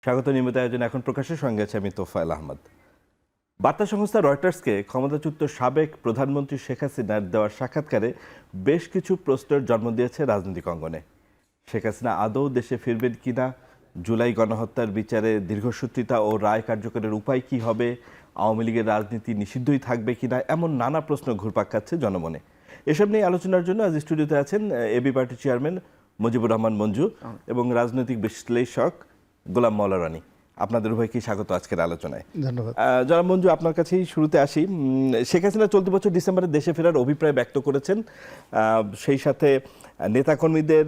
স্বাগত নিয়মিত আয়োজন এখন প্রকাশের সঙ্গে আছে আমি তোফায়েল আহমদ। বার্তা সংস্থা রয়টার্সকে ক্ষমতাচ্যুত সাবেক প্রধানমন্ত্রী শেখ হাসিনার দেওয়ার সাক্ষাৎকারে বেশ কিছু প্রশ্নের জন্ম দিয়েছে রাজনৈতিক অঙ্গনে। শেখ হাসিনা আদৌ দেশে ফিরবেন কিনা, জুলাই গণহত্যার বিচারে দীর্ঘসূত্রিতা ও রায় কার্যকরের উপায় কি হবে, আওয়ামী লীগের রাজনীতি নিষিদ্ধই থাকবে কিনা, এমন নানা প্রশ্ন ঘুরপাক খাচ্ছে জনমনে। এসব নিয়ে আলোচনার জন্য আজ স্টুডিওতে আছেন AB party chairman Mujibur Rahman Manju এবং রাজনৈতিক বিশ্লেষক গোলাম মাওলা রানী। আপনাদের উভয়কে স্বাগত আজকের আলোচনায়। ধন্যবাদ। জনাব মঞ্জু, আপনার কাছেই শুরুতে আসি। শেখ হাসিনা চলতি বছর ডিসেম্বরে দেশে ফেরার অভিপ্রায় ব্যক্ত করেছেন। সেই সাথে নেতাকর্মীদের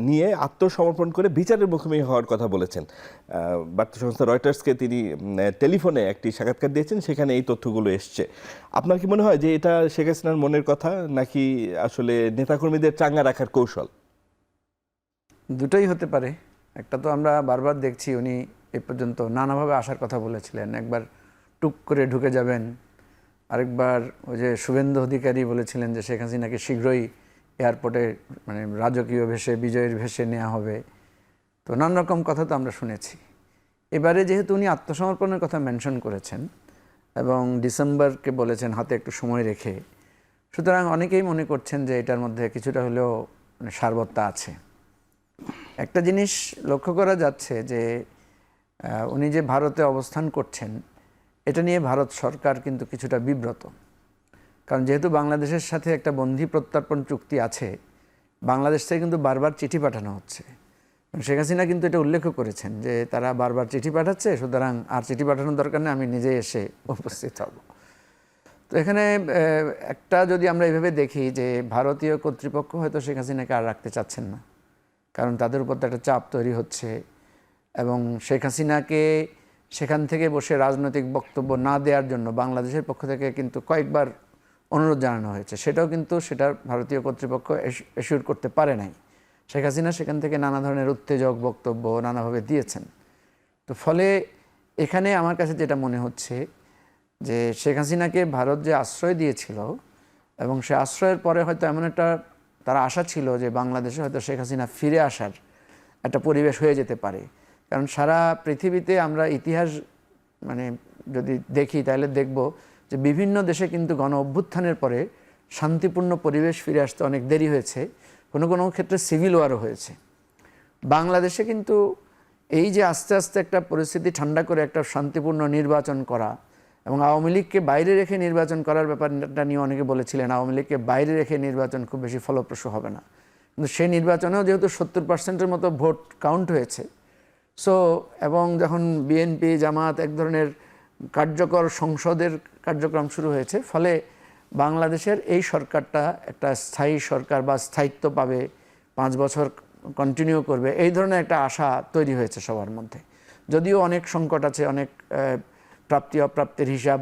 নিয়ে আত্মসমর্পণ করে বিচারের মুখোমুখি হওয়ার কথা বলেছেন। বার্তা সংস্থা রয়টার্সকে তিনি টেলিফোনে একটি সাক্ষাৎকার দিয়েছেন, সেখানে এই তথ্যগুলো এসছে। আপনার কি মনে হয় যে এটা শেখ হাসিনার মনের কথা, নাকি আসলে নেতাকর্মীদের চাঙ্গা রাখার কৌশল? দুটোই হতে পারে। একটা তো আমরা বারবার দেখছি উনি এ পর্যন্ত নানাভাবে আসার কথা বলেছিলেন। একবার টুক করে ঢুকে যাবেন, আরেকবার ওই যে শুভেন্দু অধিকারী বলেছিলেন যে শেখ হাসিনাকে শীঘ্রই এয়ারপোর্টে মানে রাজকীয় ভেসে বিজয়ের ভেসে নেওয়া হবে। তো নানা রকম কথা তো আমরা শুনেছি। এবারে যেহেতু উনি আত্মসমর্পণের কথা মেনশন করেছেন এবং ডিসেম্বরকে বলেছেন হাতে একটু সময় রেখে, সুতরাং অনেকেই মনে করছেন যে এটার মধ্যে কিছুটা হলেও মানে সারবত্তা আছে। একটা জিনিস লক্ষ্য করা যাচ্ছে যে উনি যে ভারতে অবস্থান করছেন এটা নিয়ে ভারত সরকার কিন্তু কিছুটা বিব্রত। কারণ যেহেতু বাংলাদেশের সাথে একটা বন্দি প্রত্যর্পণ চুক্তি আছে, বাংলাদেশ থেকে কিন্তু বারবার চিঠি পাঠানো হচ্ছে। শেখ হাসিনা কিন্তু এটা উল্লেখ করেছেন যে তারা বারবার চিঠি পাঠাচ্ছে, সুতরাং আর চিঠি পাঠানোর দরকার নেই, আমি নিজেই এসে উপস্থিত হব। তো এখানে একটা যদি আমরা এইভাবে দেখি যে ভারতীয় কর্তৃপক্ষ হয়তো শেখ হাসিনাকে আর রাখতে চাচ্ছেন না, কারণ তাদের উপর তো একটা চাপ তৈরি হচ্ছে এবং শেখ হাসিনাকে সেখান থেকে বসে রাজনৈতিক বক্তব্য না দেওয়ার জন্য বাংলাদেশের পক্ষ থেকে কিন্তু কয়েকবার অনুরোধ জানানো হয়েছে। সেটাও কিন্তু সেটার ভারতীয় কর্তৃপক্ষ এশিওর করতে পারে নাই। শেখ হাসিনা সেখান থেকে নানা ধরনের উত্তেজক বক্তব্য নানাভাবে দিয়েছেন। তো ফলে এখানে আমার কাছে যেটা মনে হচ্ছে যে শেখ হাসিনাকে ভারত যে আশ্রয় দিয়েছিল এবং সে আশ্রয়ের পরে হয়তো এমন একটা তারা আশা ছিল যে বাংলাদেশে হয়তো শেখ হাসিনা ফিরে আসার একটা পরিবেশ হয়ে যেতে পারে। কারণ সারা পৃথিবীতে আমরা ইতিহাস মানে যদি দেখি তাহলে দেখব যে বিভিন্ন দেশে কিন্তু গণ অভ্যুত্থানের পরে শান্তিপূর্ণ পরিবেশ ফিরে আসতে অনেক দেরি হয়েছে, কোনো কোনো ক্ষেত্রে সিভিল ওয়ারও হয়েছে। বাংলাদেশে কিন্তু এই যে আস্তে আস্তে একটা পরিস্থিতি ঠান্ডা করে একটা শান্তিপূর্ণ নির্বাচন করা এবং আওয়ামী লীগকে বাইরে রেখে নির্বাচন করার ব্যাপারটা নিয়ে অনেকে বলেছিলেন আওয়ামী লীগকে বাইরে রেখে নির্বাচন খুব বেশি ফলপ্রসূ হবে না, কিন্তু সেই নির্বাচনেও যেহেতু 70% মতো ভোট কাউন্ট হয়েছে, সো এবং যখন বিএনপি জামাত এক ধরনের কার্যকর সংসদের কার্যক্রম শুরু হয়েছে, ফলে বাংলাদেশের এই সরকারটা একটা স্থায়ী সরকার বা স্থায়িত্ব পাবে, 5 বছর কন্টিনিউ করবে, এই ধরনের একটা আশা তৈরি হয়েছে সবার মধ্যে। যদিও অনেক সংকট আছে, অনেক প্রাপ্তি অপ্রাপ্তির হিসাব,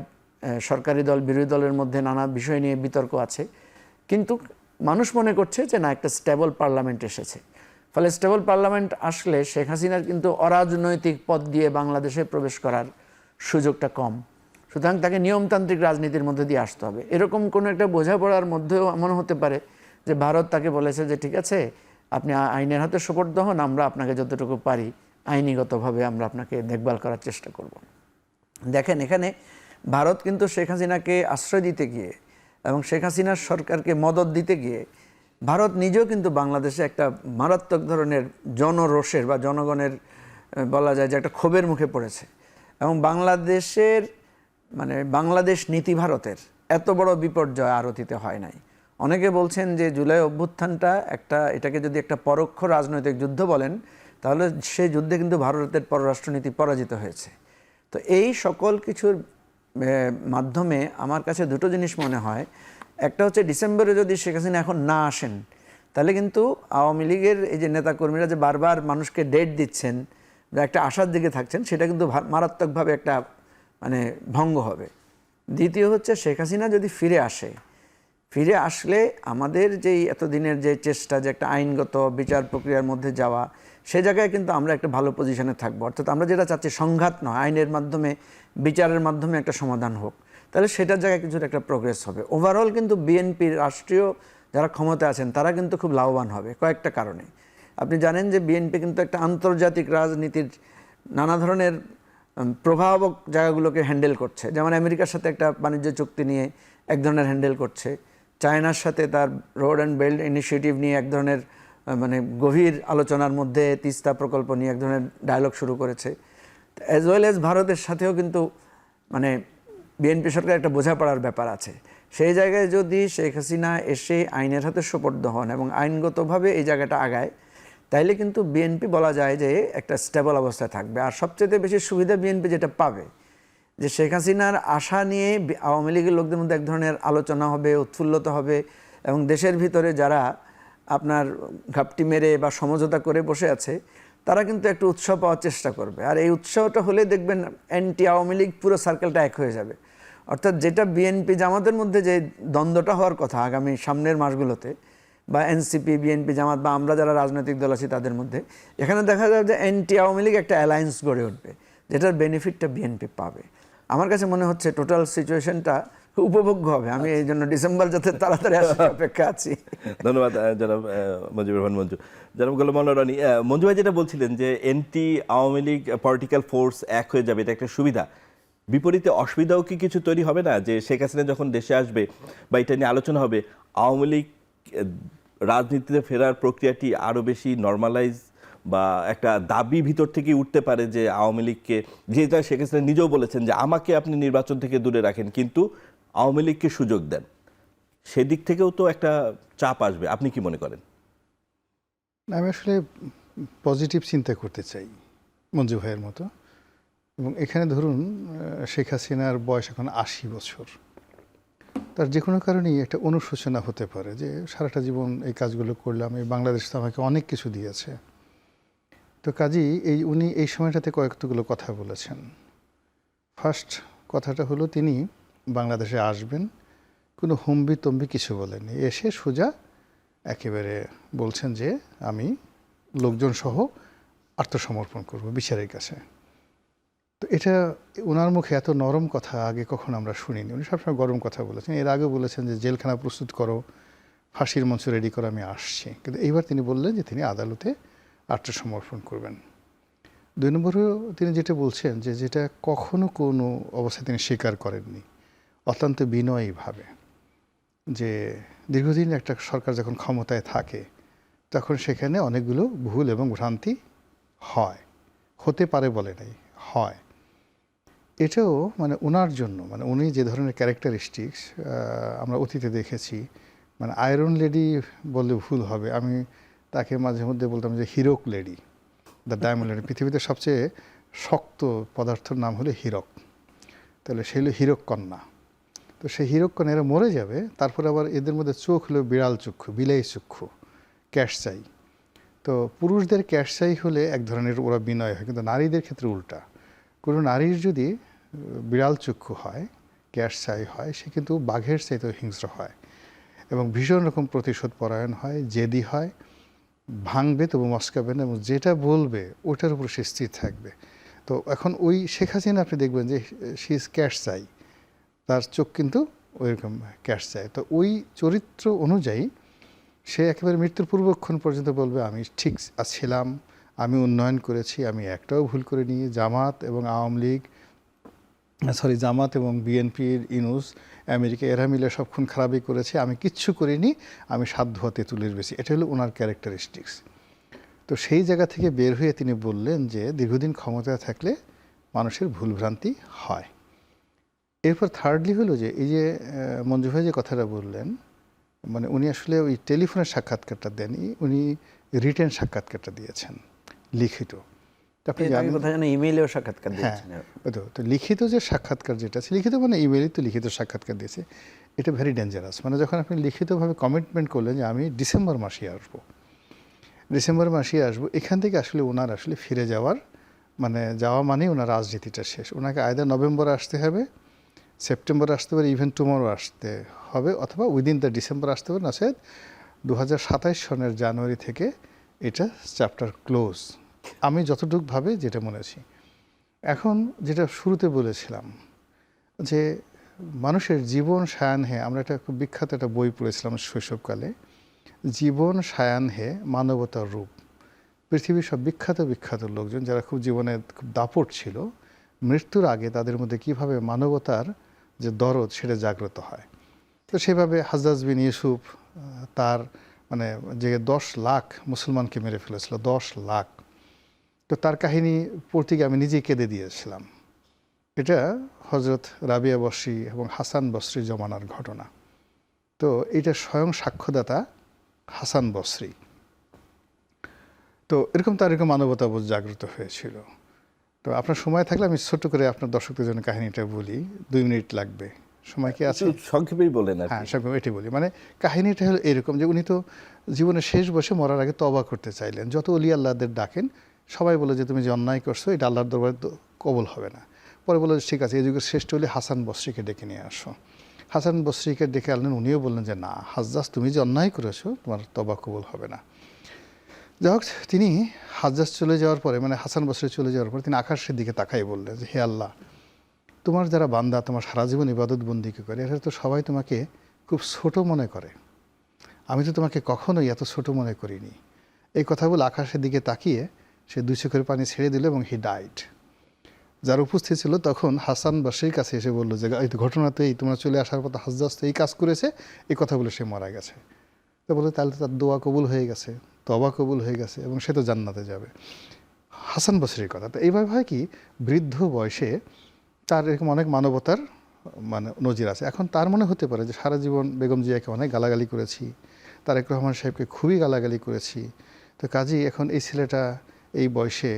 সরকারি দল বিরোধী দলের মধ্যে নানা বিষয় নিয়ে বিতর্ক আছে, কিন্তু মানুষ মনে করছে যে না, একটা স্টেবল পার্লামেন্ট এসেছে। ফলে স্টেবল পার্লামেন্ট আসলে শেখ হাসিনার কিন্তু অরাজনৈতিক পথ দিয়ে বাংলাদেশে প্রবেশ করার সুযোগটা কম। সুতরাং তাকে নিয়মতান্ত্রিক রাজনীতির মধ্যে দিয়ে আসতে হবে। এরকম কোনো একটা বোঝাপড়ার মধ্যেও এমন হতে পারে যে ভারত তাকে বলেছে যে ঠিক আছে, আপনি আইনের হাতে সোপর্দ হন, আমরা আপনাকে যতটুকু পারি আইনিগতভাবে আমরা আপনাকে দেখভাল করার চেষ্টা করব। দেখেন, এখানে ভারত কিন্তু শেখ হাসিনাকে আশ্রয় দিতে গিয়ে এবং শেখ হাসিনার সরকারকে মদত দিতে গিয়ে ভারত নিজেও কিন্তু বাংলাদেশে একটা মারাত্মক ধরনের জনরোষের বা জনগণের বলা যায় যে একটা ক্ষোভের মুখে পড়েছে। এবং বাংলাদেশের মানে বাংলাদেশ নীতি ভারতের এত বড় বিপর্যয় আর অতীতে হয় নাই। অনেকে বলছেন যে জুলাই অভ্যুত্থানটা এটাকে যদি একটা পরোক্ষ রাজনৈতিক যুদ্ধ বলেন, তাহলে সেই যুদ্ধে কিন্তু ভারতের পররাষ্ট্রনীতি পরাজিত হয়েছে। তো এই সকল কিছুর মাধ্যমে আমার কাছে দুটো জিনিস মনে হয়। একটা হচ্ছে ডিসেম্বরে যদি শেখ হাসিনা এখন না আসেন, তাহলে কিন্তু আওয়ামী লীগের এই যে নেতাকর্মীরা যে বারবার মানুষকে ডেট দিচ্ছেন বা একটা আশার দিকে থাকছেন, সেটা কিন্তু মারাত্মকভাবে একটা মানে ভঙ্গ হবে। দ্বিতীয় হচ্ছে শেখ হাসিনা যদি ফিরে আসলে আমাদের যেই এতদিনের যে চেষ্টা যে একটা আইনগত বিচার প্রক্রিয়ার মধ্যে যাওয়া, সে জায়গায় কিন্তু আমরা একটা ভালো পজিশনে থাকবো। অর্থাৎ আমরা যেটা চাচ্ছি সংঘাত নয়, আইনের মাধ্যমে বিচারের মাধ্যমে একটা সমাধান হোক, তাহলে সেটার জায়গায় কিছুটা একটা প্রোগ্রেস হবে। ওভারঅল কিন্তু বিএনপির রাষ্ট্রীয় যারা ক্ষমতা আছেন তারা কিন্তু খুব লাভবান হবে কয়েকটা কারণে। আপনি জানেন যে বিএনপি কিন্তু একটা আন্তর্জাতিক রাজনীতির নানা ধরনের প্রভাবক জায়গাগুলোকে হ্যান্ডেল করছে। যেমন আমেরিকার সাথে একটা বাণিজ্য চুক্তি নিয়ে এক ধরনের হ্যান্ডেল করছে, চায়নার সাথে তার রোড অ্যান্ড বেল্ট ইনিশিয়েটিভ নিয়ে এক ধরনের মানে গভীর আলোচনার মধ্যে তিস্তা প্রকল্প নিয়ে এক ধরনের ডায়ালগ শুরু করেছে। অ্যাজ ওয়েল অ্যাজ ভারতের সাথেও কিন্তু মানে বিএনপি সরকার একটা বোঝাপড়ার ব্যাপার আছে। সেই জায়গায় যদি শেখ হাসিনা এসে আইনের হাতে সোপর্দ হন এবং আইনগতভাবে এই জায়গাটা আগায়, তাইলে কিন্তু বিএনপি বলা যায় যে একটা স্টেবল অবস্থায় থাকবে। আর সবচেয়ে বেশি সুবিধা বিএনপি যেটা পাবে, যে শেখ হাসিনার আশা নিয়ে আওয়ামী লীগের লোকদের মধ্যে এক ধরনের আলোচনা হবে, উৎফুল্লতা হবে, এবং দেশের ভিতরে যারা আপনার ঘাপটি মেরে বা সমঝোতা করে বসে আছে তারা কিন্তু একটু উৎসাহ পাওয়ার চেষ্টা করবে। আর এই উৎসাহটা হলে দেখবেন অ্যান্টি আওয়ামী লীগ পুরো সার্কেলটা এক হয়ে যাবে। অর্থাৎ যেটা বিএনপি জামাতের মধ্যে যে দ্বন্দ্বটা হওয়ার কথা আগামী সামনের মাসগুলোতে, বা এনসিপি বিএনপি জামাত বা আমরা যারা রাজনৈতিক দল আছি তাদের মধ্যে, এখানে দেখা যাবে যে অ্যান্টি আওয়ামী লীগ একটা অ্যালায়েন্স গড়ে উঠবে, যেটার বেনিফিটটা বিএনপি পাবে। আমার কাছে মনে হচ্ছে টোটাল সিচুয়েশনটা উপভোগ্য হবে। আমি এই জন্য ডিসেম্বর যাতে তাড়াতাড়ি আসার অপেক্ষা আছি। ধন্যবাদ জনাব মঞ্জুর রহমান মঞ্জু। জনাব গোলাম মাওলা রনি, মঞ্জু ভাই যেটা বলছিলেন যে এনটি আওয়ামী লীগ পলিটিক্যাল ফোর্স এক হয়ে যাবে, এটা একটা সুবিধা। বিপরীতে অসুবিধাও কি কিছু তৈরি হবে না, যে শেখ হাসিনা যখন দেশে আসবে বা এটা নিয়ে আলোচনা হবে, আওয়ামী লীগ রাজনীতিতে ফেরার প্রক্রিয়াটি আরও বেশি নর্মালাইজ বা একটা দাবি ভিতর থেকে উঠতে পারে যে আওয়ামী লীগকে, যেটা শেখ হাসিনা নিজেও বলেছেন যে আমাকে আপনি নির্বাচন থেকে দূরে রাখেন কিন্তু আওয়ামী লীগকে সুযোগ দেন, সেদিক থেকেও তো একটা চাপ আসবে। আপনি কি মনে করেন? আমি আসলে পজিটিভ চিন্তা করতে চাই মঞ্জু ভাইয়ের মতো। এবং এখানে ধরুন শেখ হাসিনার বয়স এখন ৮০ বছর, তার যে কোনো কারণেই একটা অনুশোচনা হতে পারে যে সারাটা জীবন এই কাজগুলো করলাম, এই বাংলাদেশ তো আমাকে অনেক কিছু দিয়েছে। তো কাজেই উনি এই সময়টাতে কয়েকগুলো কথা বলেছেন। ফার্স্ট কথাটা হলো তিনি বাংলাদেশে আসবেন, কোনো হুম্বি তম্বি কিছু বলেননি, এসে সোজা একেবারে বলছেন যে আমি লোকজন সহ আত্মসমর্পণ করব বিচারের কাছে। তো এটা ওনার মুখে এত নরম কথা আগে কখনো আমরা শুনিনি। উনি সবসময় গরম কথা বলেছেন। এর আগেও বলেছেন যে জেলখানা প্রস্তুত করো, ফাঁসির মঞ্চ রেডি করো, আমি আসছি। কিন্তু এইবার তিনি বললেন যে তিনি আদালতে আত্মসমর্পণ করবেন। ২ নম্বরেও তিনি যেটা বলছেন যে যেটা কখনো কোনো অবস্থায় তিনি স্বীকার করেননি, অত্যন্ত বিনয়ীভাবে, যে দীর্ঘদিন একটা সরকার যখন ক্ষমতায় থাকে তখন সেখানে অনেকগুলো ভুল এবং ভ্রান্তি হয়, হতে পারে বলে নাই, হয়। এটাও মানে ওনার জন্য, মানে উনি যে ধরনের ক্যারেক্টারিস্টিক্স আমরা অতীতে দেখেছি, মানে আয়রন লেডি বললে ভুল হবে, আমি তাকে মাঝে মধ্যে বলতাম যে Hirak lady, the diamond lady. পৃথিবীতে সবচেয়ে শক্ত পদার্থের নাম হলো হীরক, তাহলে সে হলো হীরক কন্যা। তো সেই হীরক কন্যা এরা মরে যাবে, তারপরে আবার এদের মধ্যে চোখ হলো বিড়াল চক্ষু, বিলাই চক্ষু, ক্যাশ চাই। তো পুরুষদের ক্যাশ চাই হলে এক ধরনের ওরা বিনয় হয়, কিন্তু নারীদের ক্ষেত্রে উল্টা। কোনো নারীর যদি বিড়াল চক্ষু হয়, ক্যাশ চাই হয়, সে কিন্তু বাঘের চাইতেও হিংস্র হয় এবং ভীষণ রকম প্রতিশোধ পরায়ণ হয়, জেদি হয়, ভাঙবে তবু মস্কাবে না, এবং যেটা বলবে ওটার উপর সে স্থির থাকবে। তো এখন ওই শেখ হাসিনা আপনি দেখবেন যে শি ইজ ক্যাশ চাই, তার চোখ কিন্তু ওইরকম ক্যাশ চাই। তো ওই চরিত্র অনুযায়ী সে একেবারে মৃত্যুর পূর্বক্ষণ পর্যন্ত বলবে আমি ঠিক ছিলাম, আমি উন্নয়ন করেছি, আমি একটাও ভুল করিনি। জামাত এবং বিএনপির ইনুস আমেরিকা এরা মিলে সব খুন খারাপই করেছে, আমি কিচ্ছু করিনি, আমি সাধ্য তেঁতুলের বেশি। এটা হলো ওনার ক্যারেক্টারিস্টিক্স। তো সেই জায়গা থেকে বের হয়ে তিনি বললেন যে দীর্ঘদিন ক্ষমতায় থাকলে মানুষের ভুলভ্রান্তি হয়। এরপর থার্ডলি হলো যে এই যে মঞ্জু ভাই যে কথাটা বললেন, মানে উনি আসলে ওই টেলিফোনের সাক্ষাৎকারটা দেননি, উনি রিটেন সাক্ষাৎকারটা দিয়েছেন, লিখিত। ইমেইলেও সাক্ষাৎকার দিয়েছেন। হ্যাঁ, তো লিখিত যে সাক্ষাৎকার যেটা আছে, লিখিত মানে ইমেইলে তো লিখিত সাক্ষাৎকার দিয়েছে, এটা ভেরি ডেঞ্জারাস। মানে যখন আপনি লিখিতভাবে কমিটমেন্ট করলেন যে আমি ডিসেম্বর মাসে আসবো, এখান থেকে আসলে ওনার আসলে ফিরে যাওয়ার মানে যাওয়া মানে ওনার রাজনীতিটা শেষ। ওনাকে আয়দা নভেম্বরে আসতে হবে, সেপ্টেম্বরে আসতে পারে, ইভেন টুমরো আসতে হবে, অথবা উইদিন দ্য ডিসেম্বর আসতে পারে, নচেত 2027 সনের জানুয়ারি থেকে এটা চ্যাপ্টার ক্লোজ, আমি যতটুকু ভাবে যেটা মনে আছি। এখন যেটা শুরুতে বলেছিলাম যে মানুষের জীবন সায়ান হে, আমরা একটা খুব বিখ্যাত একটা বই পড়েছিলাম শৈশবকালে, জীবন সায়ান হে মানবতার রূপ। পৃথিবীর সব বিখ্যাত বিখ্যাত লোকজন যারা খুব জীবনে খুব দাপট ছিল, মৃত্যুর আগে তাদের মধ্যে কিভাবে মানবতার যে দরদ সেটা জাগ্রত হয়। তো সেভাবে হাজ্জাজ বিন ইউসুফ তার মানে যে 10 লাখ মুসলমানকে মেরে ফেলেছিল, 10 লাখ। তো তার কাহিনী পড়তে গিয়ে আমি নিজেই কেঁদে দিয়েছিলাম। এটা হজরত রাবিয়া বসরি এবং হাসান বসরি জমানার ঘটনা। তো এটা স্বয়ং সাক্ষ্যদাতা হাসান বসরি। তো এরকম তার এরকম মানবতাবোধ জাগ্রত হয়েছিল। তো আপনার সময় থাকলে আমি ছোট্ট করে আপনার দর্শকদের জন্য কাহিনীটা বলি, 2 মিনিট লাগবে, সময় কি আছে? একটু সংক্ষেপেই বলেন আর কি। হ্যাঁ, সংক্ষেপে এটি বলি। মানে কাহিনীটা হলো এরকম যে উনি তো জীবনের শেষ বয়সে মরার আগে তওবা করতে চাইলেন। যত অলি আল্লাহদের ডাকেন সবাই বলে যে তুমি যে অন্যায় করছো এটা আল্লাহর দরবারে কবুল হবে না। পরে বলে ঠিক আছে, এই যুগের শ্রেষ্ঠ অলি হাসান বসরিকে ডেকে নিয়ে আসো। হাসান বসরিকে ডেকে আনলেন, উনিও বললেন যে না হাজ্জাজ, তুমি যে অন্যায় করেছো তোমার তওবা কবুল হবে না। যাই হোক, তিনি হাজ্জাজ চলে যাওয়ার পরে মানে হাসান বসরি চলে যাওয়ার পরে তিনি আকাশের দিকে তাকাই বললেন যে হে আল্লাহ, তোমার যারা বান্দা তোমার সারা জীবন ইবাদত বন্দিকে করে, এরা তো সবাই তোমাকে খুব ছোট মনে করে, আমি তো তোমাকে কখনোই এত ছোট মনে করিনি। এই কথা বলে আকাশের দিকে তাকিয়ে সে 2 চোখের পানি ছেড়ে দিল এবং হি ডাইড। যারা উপস্থিত ছিল তখন হাসান বসরির কাছে এসে বললো যে এই ঘটনাতেই তোমরা চলে আসার পর হাজ্জাজ তো এই কাজ করেছে, এই কথা বলে সে মারা গেছে। তো বলে তাহলে তো তার দোয়া কবুল হয়ে গেছে, তওবা কবুল হয়ে গেছে এবং সে তো জান্নাতে যাবে। হাসান বসরির কথা। তো এইভাবে হয় কি, বৃদ্ধ বয়সে তার এরকম অনেক মানবতার মানে নজির আছে। এখন তার মনে হতে পারে যে সারা জীবন বেগম জিয়াকে অনেক গালাগালি করেছি, তারেক রহমান সাহেবকে খুবই গালাগালি করেছি, তো কাজেই এখন এই ছেলেটা এই বয়সে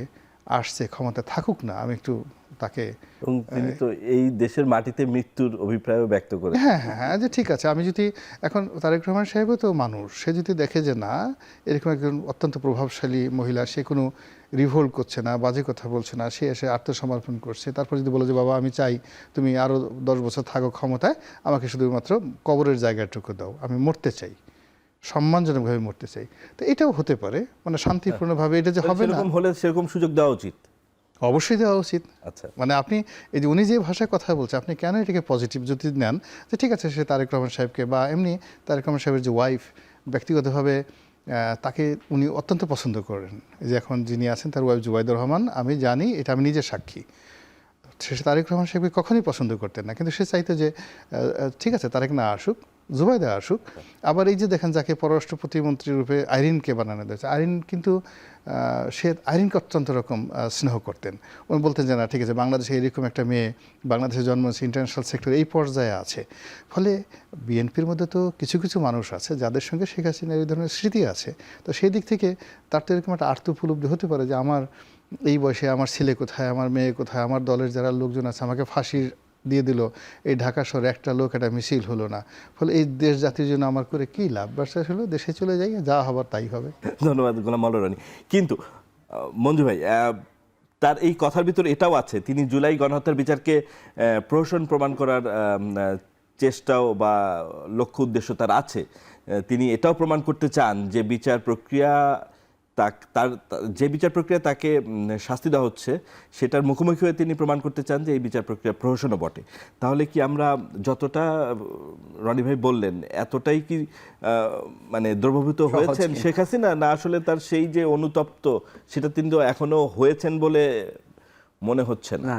আসছে, ক্ষমতা থাকুক না, আমি একটু তাকে এবং তিনি তো এই দেশের মাটিতে মৃত্যুর অভিপ্রায়ও ব্যক্ত করেন। হ্যাঁ হ্যাঁ হ্যাঁ যে ঠিক আছে, আমি যদি এখন তারেক রহমান সাহেবও তো মানুষ, সে যদি দেখে যে না এরকম একজন অত্যন্ত প্রভাবশালী মহিলা, সে কোনো রিভোল্ট করছে না, বাজে কথা বলছে না, সে এসে আত্মসমর্পণ করছে, তারপর যদি বলে যে বাবা আমি চাই তুমি আরও 10 বছর থাকো ক্ষমতায়, আমাকে শুধুমাত্র কবরের জায়গাটুকু দাও, আমি মরতে চাই, সম্মানজনকভাবে মরতে চাই, তো এটাও হতে পারে, মানে শান্তিপূর্ণভাবে। এটা যে হবে না, সেরকম হলে সেরকম সুযোগ দেওয়া উচিত। অবশ্যই দেওয়া উচিত। আচ্ছা, মানে আপনি এই যে উনি যে ভাষায় কথা বলছে, আপনি কেন এটাকে পজিটিভ যদি নেন যে ঠিক আছে সে তারেক রহমান সাহেবকে বা এমনি তারেক রহমান সাহেবের যে ওয়াইফ ব্যক্তিগতভাবে তাকে উনি অত্যন্ত পছন্দ করেন। এই যে এখন যিনি আছেন তার ওয়াইফ জুবাইদুর রহমান, আমি জানি, এটা আমি নিজে সাক্ষী। সে তারেক রহমান সাহেবকে কখনই পছন্দ করতেন না, কিন্তু সে চাইতো যে ঠিক আছে তারেক না আসুক, জুবাইদা আসুক। আবার এই যে দেখেন যাকে পররাষ্ট্র প্রতিমন্ত্রী রূপে আইরিনকে বানানো দিয়েছে, আইরিন কিন্তু সে আইরিনকে অত্যন্ত রকম স্নেহ করতেন। উনি বলতেন যে না ঠিক আছে, বাংলাদেশে এরকম একটা মেয়ে বাংলাদেশে জন্ম হয়েছে, ইন্টারন্যাশনাল সেক্টর এই পর্যায়ে আছে। ফলে বিএনপির মধ্যে তো কিছু কিছু মানুষ আছে যাদের সঙ্গে শেখ হাসিনার এই ধরনের স্মৃতি আছে। তো সেই দিক থেকে তার তো এরকম একটা আর্থ উপলব্ধি হতে পারে যে আমার এই বয়সে আমার ছেলে কোথায়, আমার মেয়ে কোথায়, আমার দলের যারা লোকজন আছে আমাকে ফাঁসি দিয়ে দিল, এই ঢাকা শহরে একটা লোক একটা মিছিল হলো না, ফলে এই দেশ জাতির জন্য আমার করে কী লাভ? ব্যবসা হলো দেশে চলে যাই, যা হবার তাই হবে। ধন্যবাদ গোলাম মাওলা রনি। কিন্তু মঞ্জু ভাই, তার এই কথার ভিতরে এটাও আছে, তিনি জুলাই গণহত্যার বিচারকে প্রহসন প্রমাণ করার চেষ্টাও বা লক্ষ্য উদ্দেশ্য তার আছে। তিনি এটাও প্রমাণ করতে চান যে বিচার প্রক্রিয়া তার যে বিচার প্রক্রিয়া তাকে শাস্তি দেওয়া হচ্ছে সেটার মুখোমুখি হয়ে তিনি প্রমাণ করতে চান যে এই বিচার প্রক্রিয়া প্রহসনও বটে। তাহলে কি আমরা যতটা রনি ভাই বললেন এতটাই কি মানে দ্রবীভূত হয়েছেন শেখ হাসিনা, না আসলে তার সেই যে অনুতপ্ত সেটা তিনি তো এখনো হয়েছেন বলে মনে হচ্ছে না?